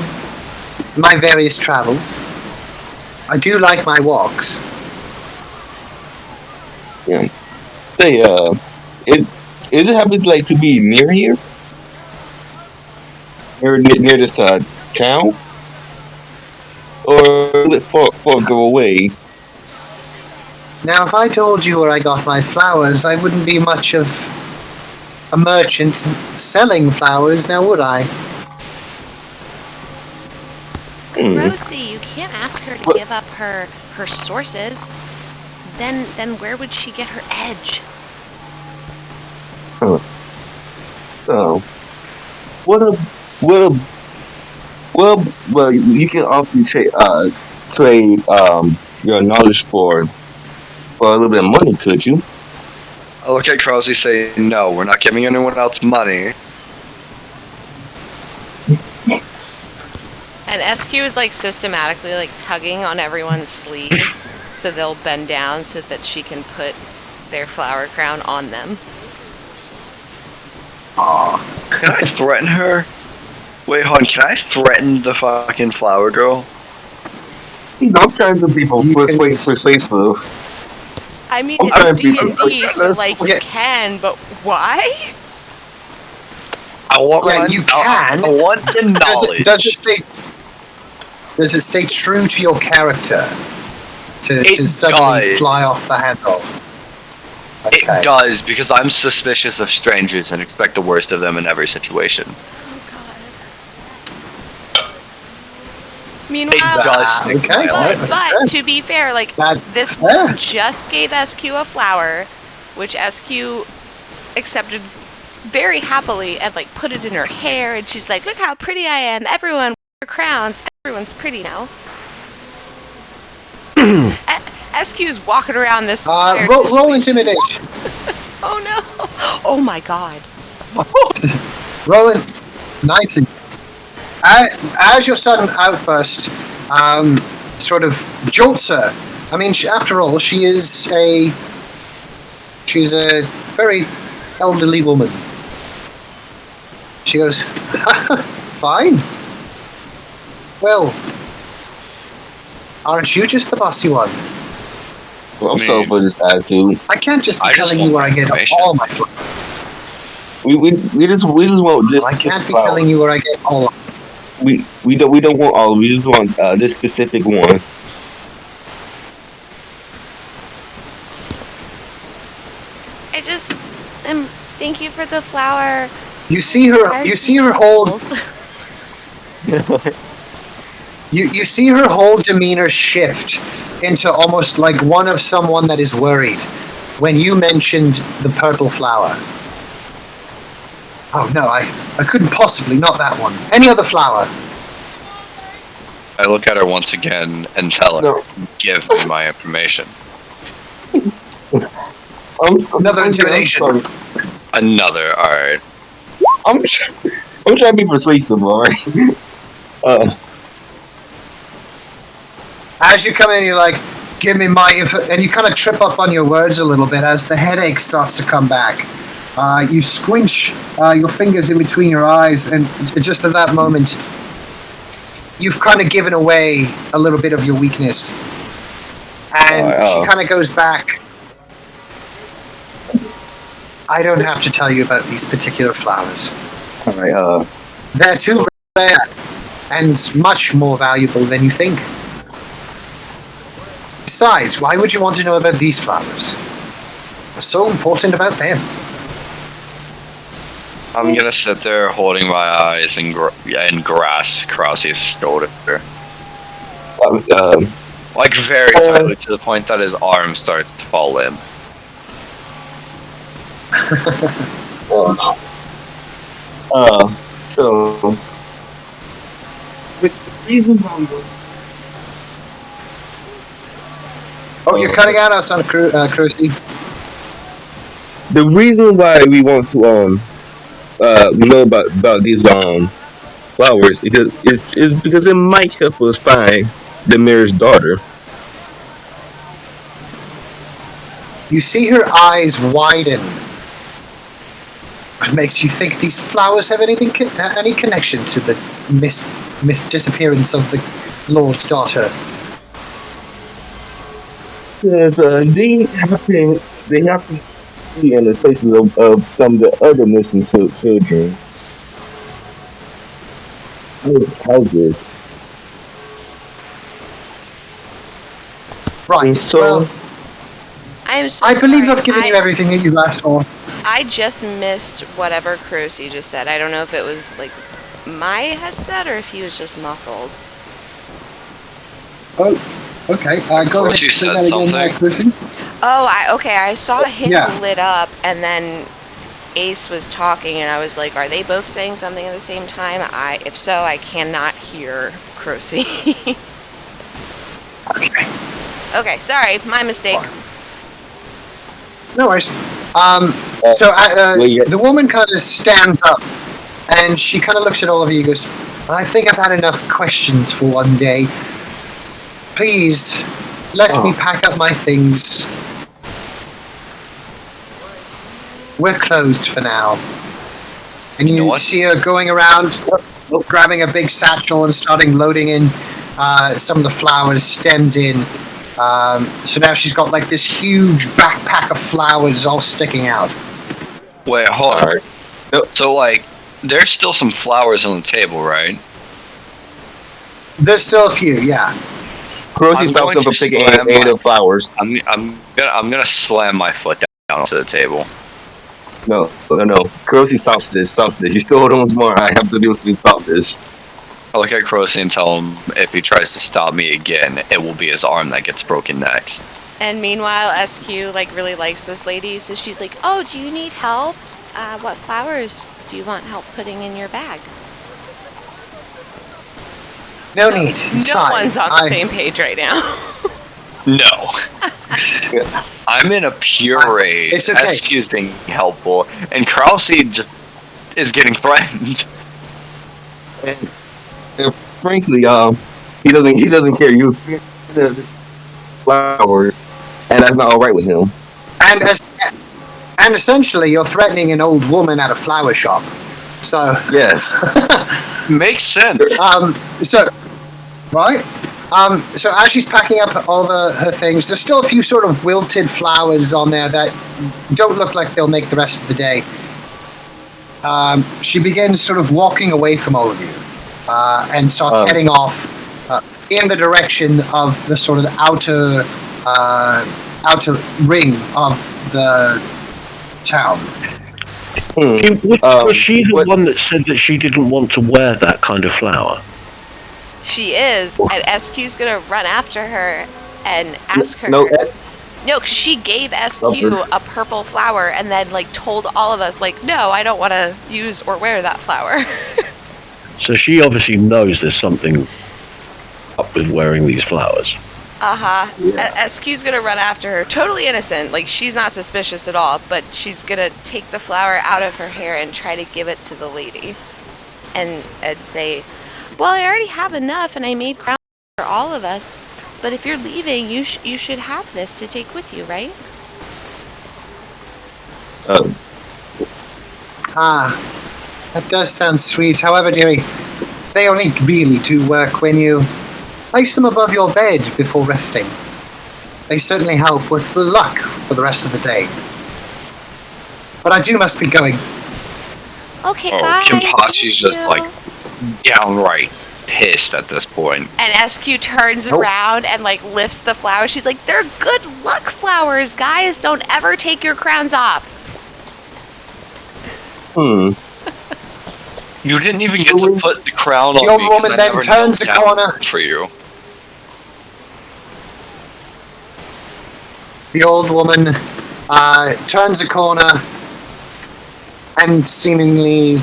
my various travels. I do like my walks. Yeah. Say, is it happen like to be near here? Near this town? Or is it further away? Now, if I told you where I got my flowers, I wouldn't be much of a merchant selling flowers, now would I? Rosie, you can't ask her to give up her sources. Then where would she get her edge? Huh. So, well, you can also trade your knowledge for a little bit of money, could you? I look at Krause say, no, we're not giving anyone else money. And SQ is like systematically like tugging on everyone's sleeve so they'll bend down so that she can put their flower crown on them. Can I threaten her? Wait, hon, can I threaten the fucking flower girl? I'm trying to be persuasive. I mean, I'm it's D&D, so like you can, but why? I want you can. I want the knowledge. Does it stay true to your character to suddenly fly off the handle? Okay. It does, because I'm suspicious of strangers and expect the worst of them in every situation. Meanwhile, It does stick to my life. but to be fair, like this woman just gave SQ a flower, which SQ accepted very happily and like put it in her hair, and she's like, "Look how pretty I am! Everyone wear crowns. Everyone's pretty now." SQ's walking around this. Roll intimidation. Oh no! Oh my god! Rolling nice and. As your sudden outburst sort of jolts her. I mean, after all, she's a very elderly woman. She goes, fine. Well, aren't you just the bossy one? Well, I'm sorry for this attitude. I can't just be telling you where I get all my flowers. We just want this. I can't be telling you where I get all. We don't want all. We just want this specific one. I just thank you for the flower. You see her. You see her hold. You see her whole demeanor shift into almost like one of someone that is worried when you mentioned the purple flower. Oh no, I couldn't possibly, not that one. Any other flower? I look at her once again and tell her, give me my information. Another intimidation. Another, alright. I'm trying to be persuasive, alright? As you come in, you're like, give me my info, and you kind of trip up on your words a little bit as the headache starts to come back. You squinch your fingers in between your eyes, and just at that moment, you've kind of given away a little bit of your weakness. And she kind of goes back. I don't have to tell you about these particular flowers. Alright, They're too rare and much more valuable than you think. Besides, why would you want to know about these flowers? What's so important about them? I'm gonna sit there holding my eyes and grasp Krause's shoulder. Like very tightly to the point that his arm starts to fall in. So the reason why we Oh, you're cutting out us on Crucy. the reason why we want to know about these flowers is because it might help us find the mayor's daughter. You see her eyes widen. What makes you think these flowers have any connection to the disappearance of the Lord's daughter? Because they have to be in the places of some of the other missing children. Houses. Right. And so Well, I'm so I believe sorry. I've given you everything that you asked for. I just missed whatever Kurosi just said. I don't know if it was like my headset or if he was just muffled. Oh, okay. Go ahead Kurosi and say said that again, something. Crucy. Oh, I saw him Yeah. lit up, and then Ace was talking, and I was like, are they both saying something at the same time? If so, I cannot hear Kurosi. Okay. Okay, sorry, my mistake. No worries. The woman kind of stands up, and she kind of looks at all of you and goes, I think I've had enough questions for one day. Please, let me pack up my things. We're closed for now. And You know you what? see her going around, grabbing a big satchel and starting loading in some of the flowers, stems in. So now she's got like this huge backpack of flowers all sticking out. Wait, hold on. So, like, there's still some flowers on the table, right? There's still a few, yeah. Kurosi I'm stops going him from to taking slam any of my- the flowers. I'm gonna slam my foot down onto the table. No. Kurosi stops this. You still hold on tomorrow. I have to be able to stop this. I look at Kurosi and tell him if he tries to stop me again, it will be his arm that gets broken next. And meanwhile, SQ like really likes this lady, so she's like, "Oh, do you need help? What flowers do you want help putting in your bag?" No need. It's No fine. one's on the same page right now. No. I'm in a pure rage. It's okay. SQ's being helpful, and Krause just is getting threatened. And frankly, he doesn't care. You flowers, and that's not all right with him. And essentially, you're threatening an old woman at a flower shop. So, Yes. Makes sense. So as she's packing up all her things, there's still a few sort of wilted flowers on there that don't look like they'll make the rest of the day. She begins sort of walking away from all of you and starts heading off in the direction of the sort of outer ring of the town. Was she the one that said that she didn't want to wear that kind of flower? She is, and SQ's gonna run after her and ask her. No, No, 'cause she gave SQ a purple flower and then like told all of us like, no, I don't want to use or wear that flower. So she obviously knows there's something up with wearing these flowers. SQ's gonna run after her, totally innocent, like she's not suspicious at all, but she's gonna take the flower out of her hair and try to give it to the lady, and say, well, I already have enough, and I made crowns for all of us. But if you're leaving, you should have this to take with you, right? That does sound sweet. However, dearie, they only really do work when you place them above your bed before resting. They certainly help with the luck for the rest of the day. But I must be going. Okay, Oh, bye. Kenpachi's thank just you. like downright pissed at this point. And SQ turns around and like lifts the flowers. She's like, they're good luck flowers, guys. Don't ever take your crowns off. You didn't even get to put the crown The on old me 'cause woman I then never turns knelt a down corner. for you. The old woman turns a corner and seemingly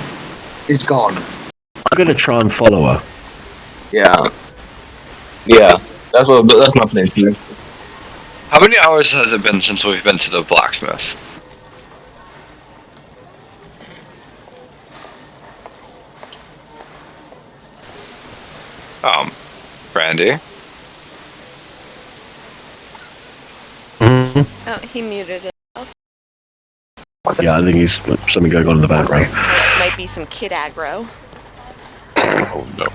is gone. I'm going to try and follow her. Yeah. That's my plan too. How many hours has it been since we've been to the blacksmith? Brandy? Mm-hmm. Oh, he muted it. Yeah, I think he's something going on in the background. Might be some kid aggro. Oh no.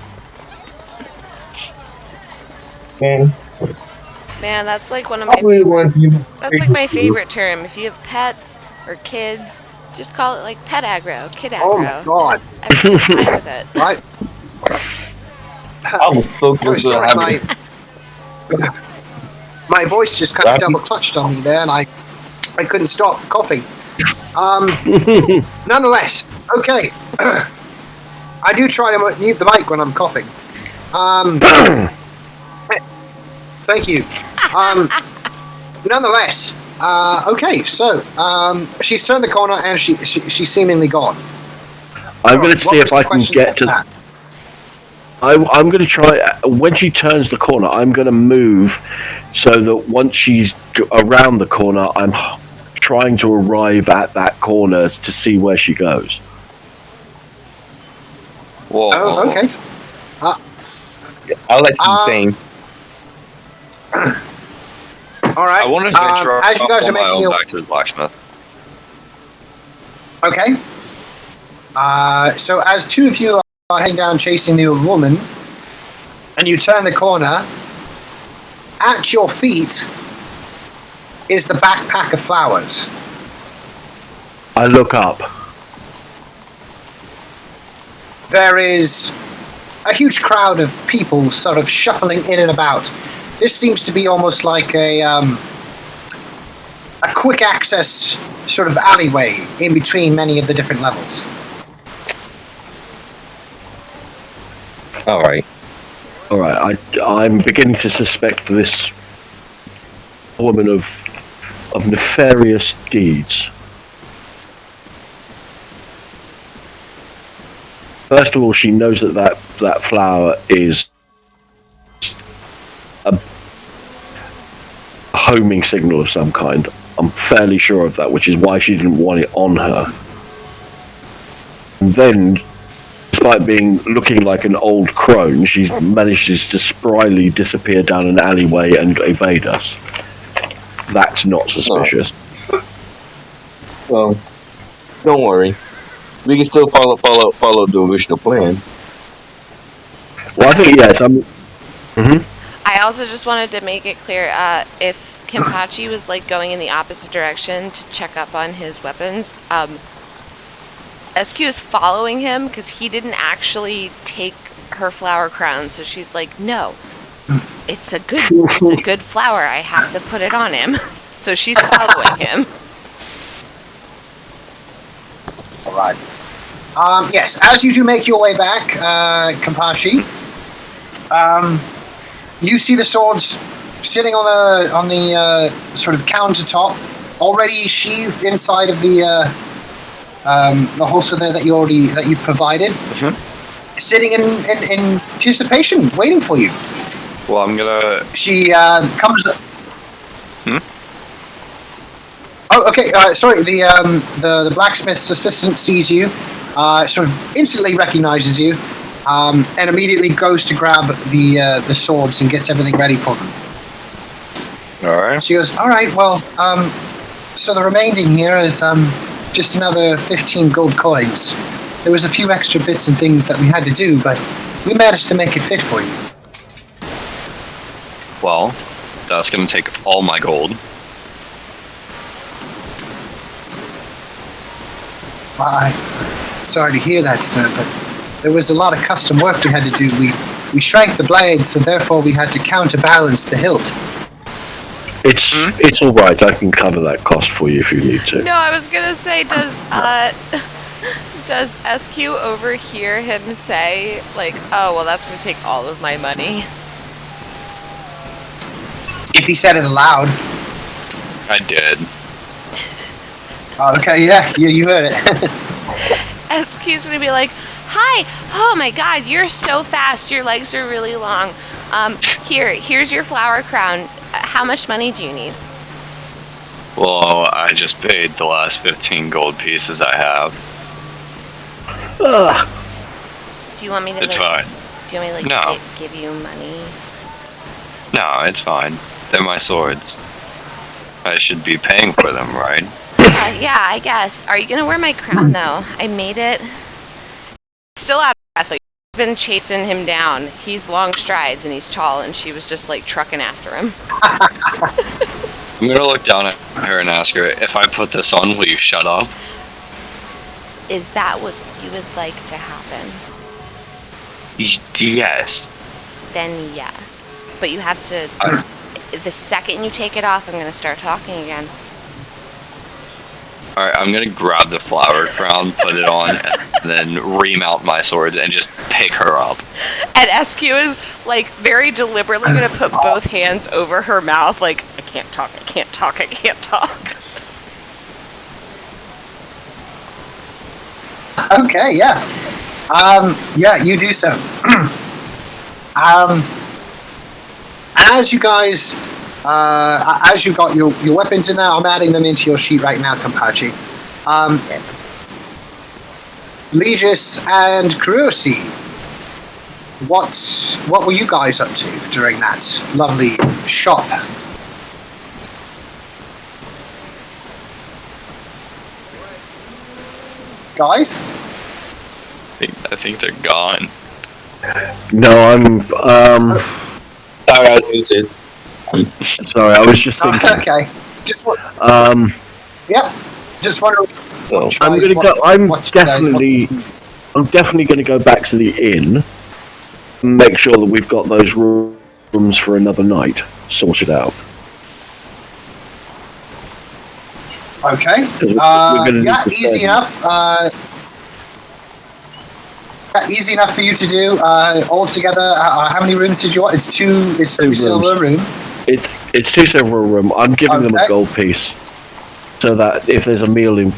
Man, that's like one of I my. really want to. That's like my favorite term. If you have pets or kids, just call it like pet aggro, kid aggro. Oh my god! Everyone's fine with it. Right. I was so close to having my voice just kind of double clutched on me there, and I couldn't stop coughing. Nonetheless, okay. I do try to mute the mic when I'm coughing. Thank you. Nonetheless, okay. So she's turned the corner and she's seemingly gone. I'm going to see if I can get to. That? I'm going to try. When she turns the corner, I'm going to move so that once she's around the corner, I'm trying to arrive at that corner to see where she goes. Whoa. Oh, okay. I like to be same. All right. I wanted to make sure as you guys are making your back to the blacksmith. okay. So as two of you are heading down chasing the old woman, and you turn the corner, at your feet is the backpack of flowers. I look up. There is a huge crowd of people sort of shuffling in and about. This seems to be almost like a quick access sort of alleyway in between many of the different levels. All right. I'm beginning to suspect this woman of nefarious deeds. First of all, she knows that flower is a homing signal of some kind. I'm fairly sure of that, which is why she didn't want it on her. And then, despite looking like an old crone, she manages to spryly disappear down an alleyway and evade us. That's not suspicious. Well, don't worry. We can still follow the original plan. Well, I think yes. I also just wanted to make it clear, if Kenpachi was like going in the opposite direction to check up on his weapons, SQ is following him because he didn't actually take her flower crown, so she's like, no, it's a good flower, I have to put it on him. So she's following him. All right. Yes, as you do make your way back, Kenpachi, you see the swords sitting on the sort of countertop, already sheathed inside of the holster there that you provided, sitting in anticipation, waiting for you. Well, I'm gonna. She comes. Oh, okay. Sorry. The blacksmith's assistant sees you, sort of instantly recognizes you, and immediately goes to grab the swords and gets everything ready for them. All right. She goes, all right. Well, so the remaining here is just another 15 gold coins. There was a few extra bits and things that we had to do, but we managed to make it fit for you. Well, that's gonna take all my gold. I'm sorry to hear that, sir, but there was a lot of custom work we had to do. We shrank the blade, so therefore we had to counterbalance the hilt. It's all right. I can cover that cost for you if you need to. No, I was gonna say, does SQ overhear him say, like, oh, well, that's gonna take all of my money? If he said it aloud. I did. Oh, okay, yeah, you heard it. SQ's gonna be like, "Hi, oh my God, you're so fast. Your legs are really long. Here's your flower crown. How much money do you need?" Well, I just paid the last 15 gold pieces I have. Ugh. Do you want me to? It's fine. Do you want me to No. give you money? No, it's fine. They're my swords. I should be paying for them, right? Yeah, I guess. Are you gonna wear my crown though? I made it. Still out of breath. Like, I've been chasing him down. He's long strides and he's tall, and she was just like trucking after him. I'm gonna look down at her and ask her, if I put this on, will you shut up? Is that what you would like to happen? Yes. Then yes. But you have to. The second you take it off, I'm gonna start talking again. Alright, I'm gonna grab the flower crown, put it on, and then remount my sword and just pick her up. And SQ is like very deliberately gonna put both hands over her mouth, like, I can't talk, I can't talk, I can't talk. Okay, yeah. Yeah, you do so. As you guys, as you got your weapons in there, I'm adding them into your sheet right now, Kampachi. Legis and Kurosi, what were you guys up to during that lovely shop? Guys? I think they're gone. No, I'm. Sorry, I was muted. Sorry, I was just thinking. Okay. Just what? Yep. Just wondering. So, I'm gonna go. I'm definitely gonna go back to the inn. And make sure that we've got those rooms for another night sorted out. Okay. 'Cause we're gonna need Yeah, to easy spend- enough. Easy enough for you to do. All together, how many rooms did you want? It's two. It's two rooms. silver room. It's 2 silver a room. I'm giving them a Okay. gold piece, so that if there's a meal in,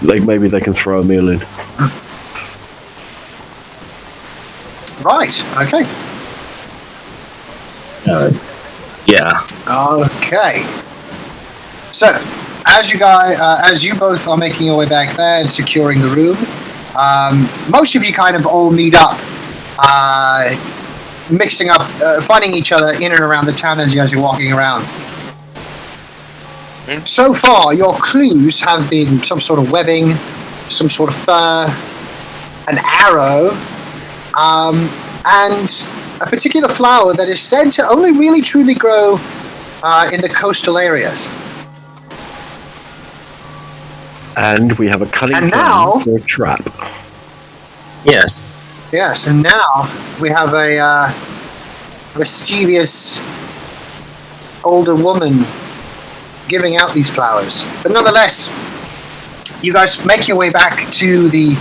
maybe they can throw a meal in. Right. Okay. yeah. Okay. So, as you both are making your way back there and securing the room, most of you kind of all meet up, mixing up, finding each other in and around the town as you guys are walking around. So far, your clues have been some sort of webbing, some sort of fur, an arrow, and a particular flower that is said to only really truly grow in the coastal areas. And we have a cunning And plan now- for a trap. Yes. Yes, and now we have a mischievous older woman giving out these flowers. But nonetheless, you guys make your way back to the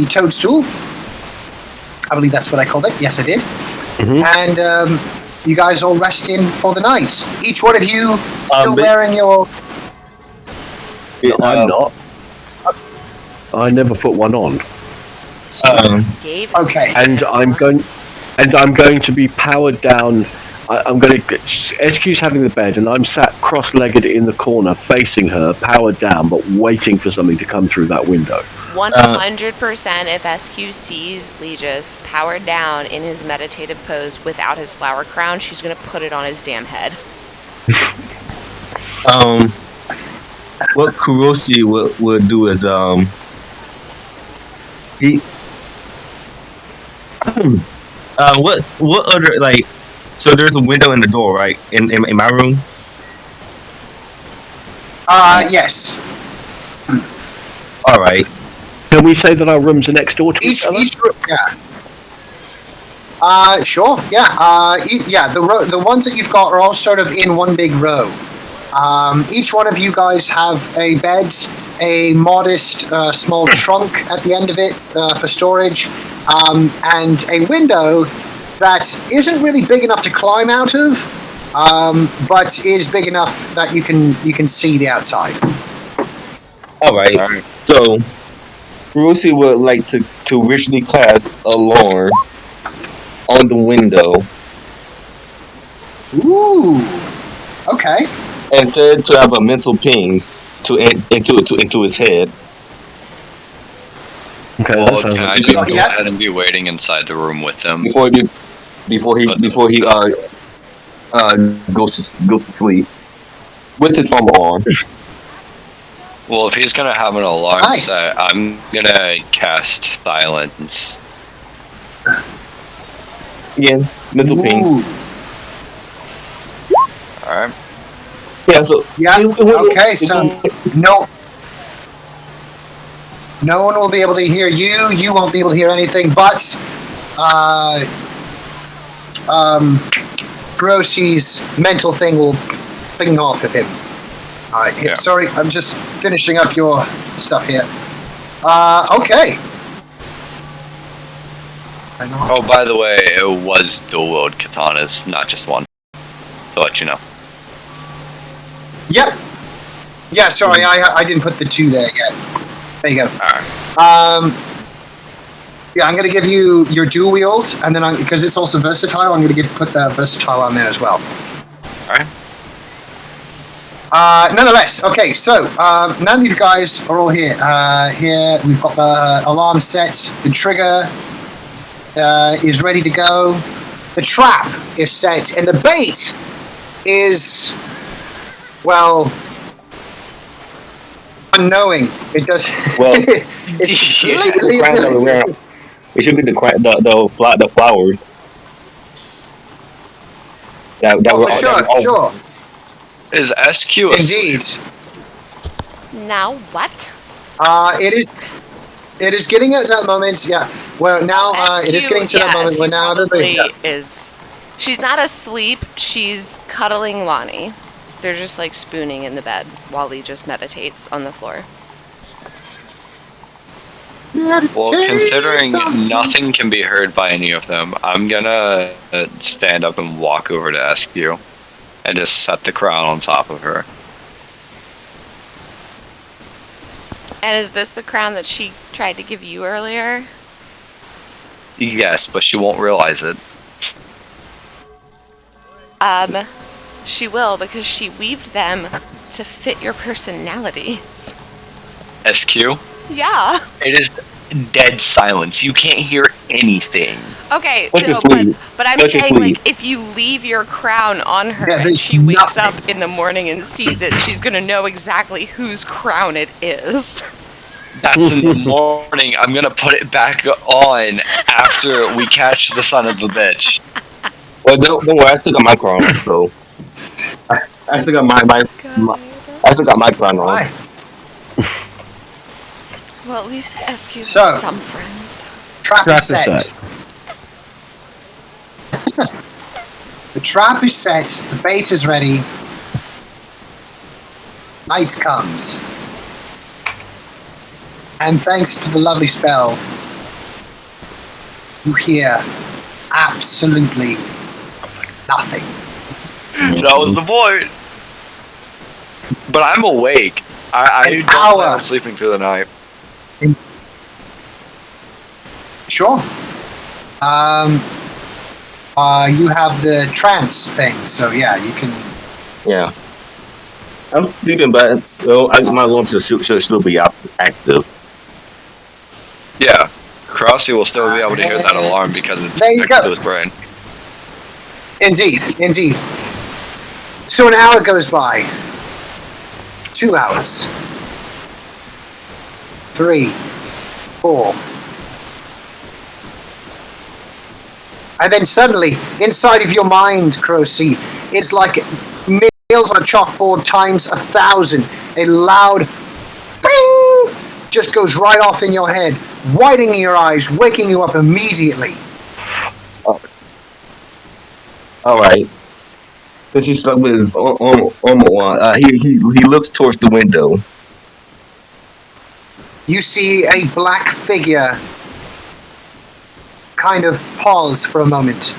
toadstool. I believe that's what I called it. Yes, I did. Mhm. And you guys all rest in for the night. Each one of you still but- wearing your... I'm not. I never put one on, Dave? Okay. and I'm going to be powered down. I'm going to. SQ's having the bed, and I'm sat cross-legged in the corner, facing her, powered down, but waiting for something to come through that window. 100% if SQ sees Legis powered down in his meditative pose without his flower crown, she's gonna put it on his damn head. What Kurosi would do is he what other, like, so there's a window in the door, right, in my room? Yes. All right. Can we say that our rooms are next door to each other? Each room, yeah. Sure, yeah. The ones that you've got are all sort of in one big row. Each one of you guys have a bed, a modest small trunk at the end of it for storage, and a window that isn't really big enough to climb out of, but is big enough that you can see the outside. All right. So, Rosie would like to richly cast alarm on the window Ooh. Okay. and said to have a mental ping into his head. Okay, Well, that sounds can I like just go Yeah. ahead and be waiting inside the room with them? before he goes to sleep with his armor on. Well, if he's gonna have an alarm Nice. set, I'm gonna cast silence. Again, mental ping. Ooh. Alright. Yeah, so Yeah. Okay. So no one will be able to hear you. You won't be able to hear anything. But Grossy's mental thing will ping off of him. All right. Yeah. Sorry, I'm just finishing up your stuff here. Okay. Oh, by the way, it was dual-wield katanas, not just one. To let you know. Yep. Yeah. Sorry, I didn't put the 2 there yet. There you go. Alright. Yeah, I'm going to give you your dual wield, and then because it's also versatile, I'm going to put the versatile on there as well. Alright. Nonetheless, okay, so now that you guys are all here, we've got the alarm set, the trigger is ready to go, the trap is set, and the bait is, well, unknowing. It does. Well, it's completely it should be the flowers. That were all- that were all- Sure. Is SQ a Indeed. Now what? It is getting at that moment. Yeah. Well, now it is getting to that moment where now everybody. is. She's not asleep. She's cuddling Lonnie. They're just like spooning in the bed while he just meditates on the floor. Well, considering nothing can be heard by any of them, I'm gonna stand up and walk over to SQ and just set the crown on top of her. And is this the crown that she tried to give you earlier? Yes, but she won't realize it. She will because she weaved them to fit your personality. SQ? Yeah. It is dead silence. You can't hear anything. Okay, Let's so, just leave. but I'm Let's just saying, leave. like, if you leave your crown on her Yeah, and there's she wakes nothing. up in the morning and sees it, she's gonna know exactly whose crown it is. That's in the morning. I'm gonna put it back on after we catch the son of a bitch. Well, don't worry. I still got my crown, so I still got my I still got my crown on. Hi. Well, at least SQ's So- some friends. Trap Trap is is set. set. The trap is set. The bait is ready. Night comes. And thanks to the lovely spell, you hear absolutely nothing. That was the point. But I'm awake. I An don't plan hour. on sleeping through the night. Sure. You have the trance thing, so yeah, you can. Yeah. I'm sleeping, but my alarm should still be active. Yeah. Crossy will still be able to hear that alarm because it's There you connected go. to his brain. Indeed. So an hour goes by. 2 hours. 3, 4. And then suddenly, inside of your mind, Crossy, it's like nails on a chalkboard times 1,000. A loud bing just goes right off in your head, widening your eyes, waking you up immediately. All right. Because he's stuck with his armor on. He looks towards the window. You see a black figure kind of pause for a moment,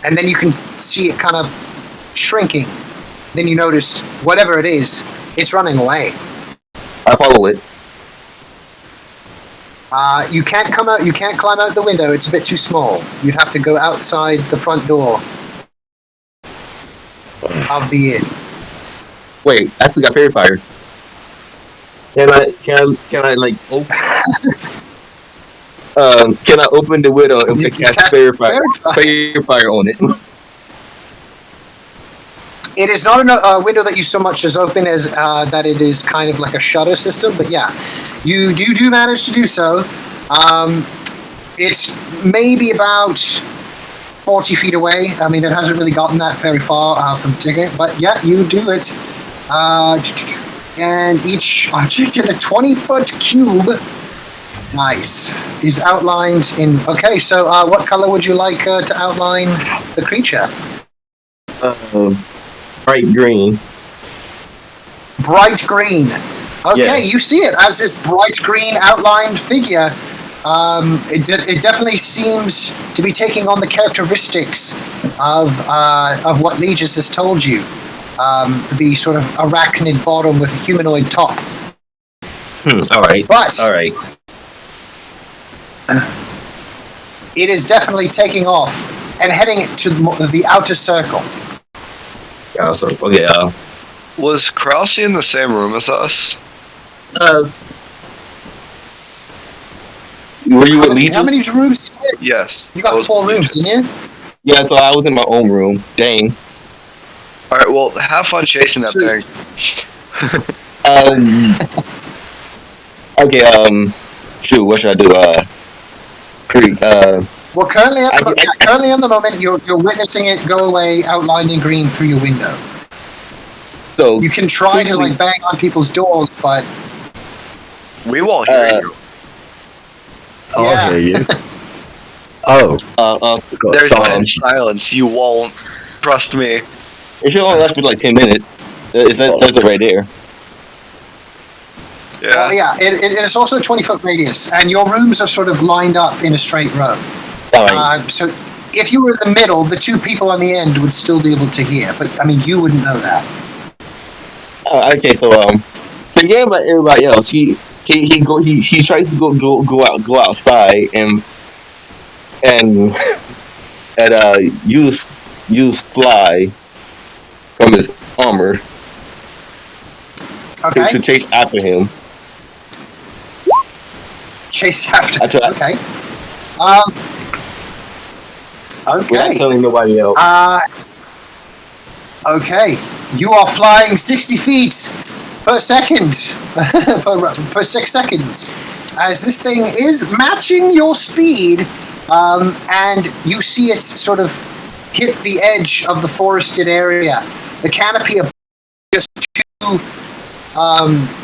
and then you can see it kind of shrinking. Then you notice whatever it is, it's running away. I follow it. You can't come out. You can't climb out the window. It's a bit too small. You'd have to go outside the front door of the inn. Wait, I still got fairy fire. Can I like open? Can I open the window and You cast cast fairy fire fairy on it? It is not a window that you so much as open as that it is kind of like a shutter system. But yeah, you do manage to do so. It's maybe about 40 feet away. I mean, it hasn't really gotten that very far from digging, but yeah, you do it. And each object in a 20-foot cube, nice, is outlined in... Okay, so what color would you like to outline the creature? Bright green. Bright green. Okay, Yes. you see it as this bright green outlined figure. It definitely seems to be taking on the characteristics of what Legis has told you. The sort of arachnid bottom with a humanoid top. All right. But All right. it is definitely taking off and heading to the outer circle. Yeah. So okay. Was Krause in the same room as us? Were you with Legis? How many rooms? Did you get? Yes. You got I was 4 with rooms, you. didn't you? Yeah. So I was in my own room. Dang. All right. Well, have fun chasing that So- thing. Okay. Shoot. What should I do? Well, currently at the, I- currently on the moment, you're witnessing it go away, outlined in green through your window. So You can try to like bang on people's doors, but We won't hear you. I'll Yeah. hear you. Oh, got There's silence. silence. You won't. Trust me. it should only last for like 10 minutes. It says it right there. Yeah. yeah, it's also a 20-foot radius, and your rooms are sort of lined up in a straight row. All right. So if you were in the middle, the 2 people on the end would still be able to hear, but I mean, you wouldn't know that. Okay. So forget about everybody else. He tries to go outside and use fly from his armor Okay, to chase after him. chase after. I try- Okay. Without Okay. telling nobody else. Okay. You are flying 60 feet per second. per 6 seconds. As this thing is matching your speed, and you see it sort of hit the edge of the forested area. The canopy is just too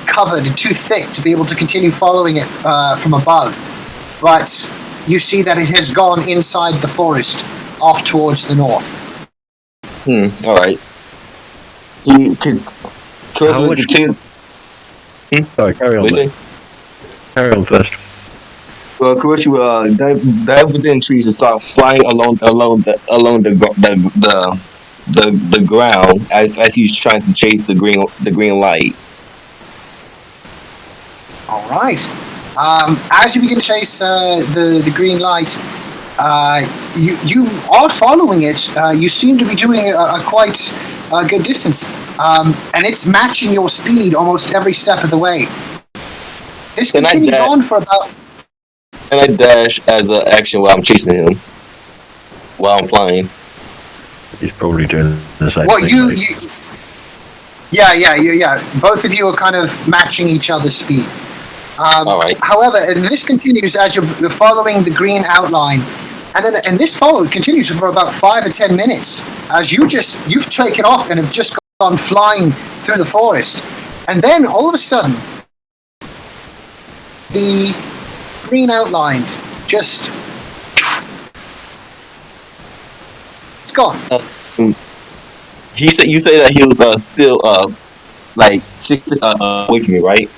covered and too thick to be able to continue following it from above. But you see that it has gone inside the forest, off towards the north. All right. You could. How much- Continue. Sorry, carry on. What you mate. say? Carry on first. Well, of course, you dive within trees and start flying along the ground as he's trying to chase the green light. All right. As you begin to chase the green light, you are following it. You seem to be doing a quite good distance, and it's matching your speed almost every step of the way. This Can I continues dash? on for about. And I dash as an action while I'm chasing him, while I'm flying. He's probably doing the same Well, thing. mate. yeah. Both of you are kind of matching each other's speed. All right. However, and this continues as you're following the green outline, and this follow continues for about 5 or 10 minutes as you've taken off and have just gone flying through the forest, and then all of a sudden, the green outline just it's gone. You say that he was still like 6 away from me, right?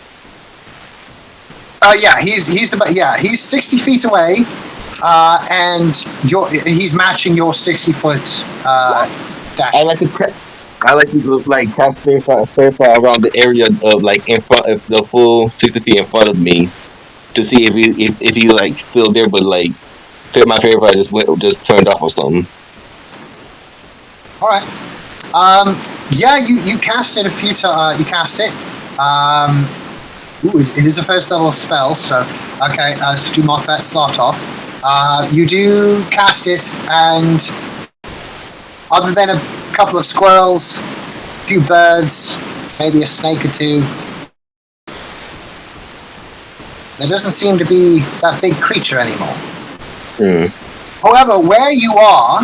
He's 60 feet away, and he's matching your 60-foot dash. I like to cast fairy fire around the area of like in front of the full 60 feet in front of me, to see if he like still there, but like my favorite part just turned off or something. All right. Yeah, you cast it a few times. You cast it. Ooh, it is a first level spell, so okay. So do mark that slot off. You do cast it, and other than a couple of squirrels, a few birds, maybe a snake or two, there doesn't seem to be that big creature anymore. However, where you are,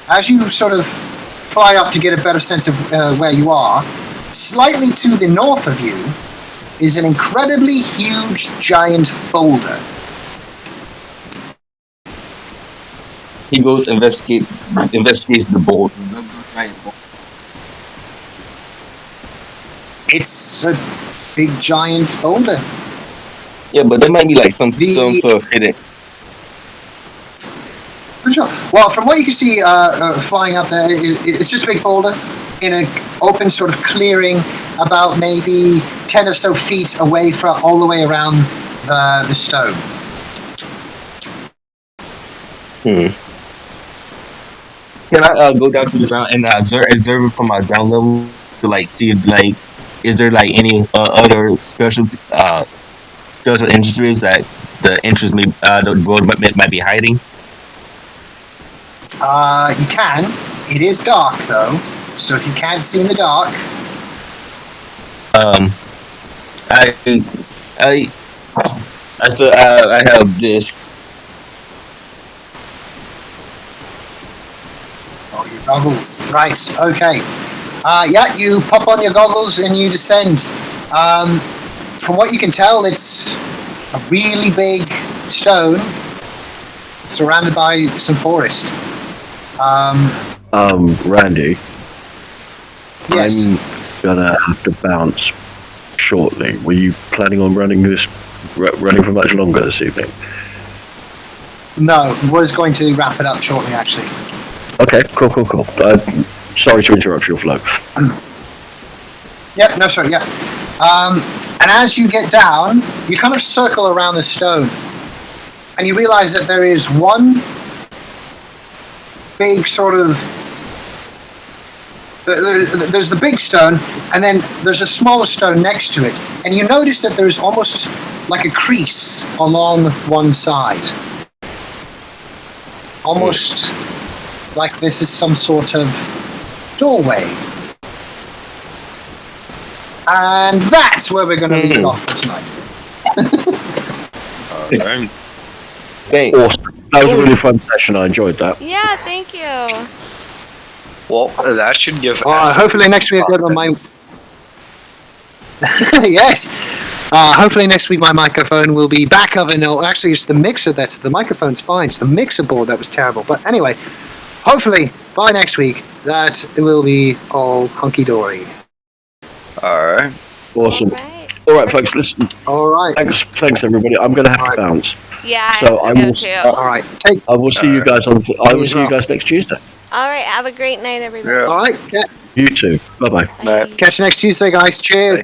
as you sort of fly up to get a better sense of where you are, slightly to the north of you is an incredibly huge giant boulder. He goes investigates the boulder. It's a big giant boulder. Yeah, but there might be like some sort of hidden. For sure. Well, from what you can see flying up there, it's just a big boulder in an open sort of clearing about maybe 10 or so feet away from all the way around the stone. Can I go down to the ground and observe it from my ground level to like see if like is there like any other special industries that the interest the road might be hiding? You can. It is dark though, so if you can't see in the dark, I have this. oh, your goggles. Right. Okay. Yeah, you pop on your goggles and you descend. From what you can tell, it's a really big stone surrounded by some forest. Randy, Yes. I'm gonna have to bounce shortly. Were you planning on running for much longer this evening? No, was going to wrap it up shortly, actually. Okay, cool. Sorry to interrupt your flow. Yep, no, sorry, yeah. And as you get down, you kind of circle around the stone, and you realize that there is one big sort of... There's the big stone, and then there's a smaller stone next to it, and you notice that there's almost like a crease along one side. Almost like this is some sort of doorway. And that's where we're going to leave it off for tonight. Thanks. Awesome. That was a really fun session. I enjoyed that. Yeah, thank you. Well, that should give. Hopefully next week my yes. Hopefully next week my microphone will be back up, and actually it's the mixer that's the microphone's fine. It's the mixer board that was terrible. But anyway, hopefully by next week that it will be all hunky dory. Alright. Awesome. All right, folks. Listen. All right. Thanks, everybody. I'm going to have to bounce. Yeah, So I I have to will- go too. All right. I will see you guys next Tuesday. All right, have a great night, everybody. All right. Yeah. You too. Bye bye. Bye. Catch you next Tuesday, guys. Cheers.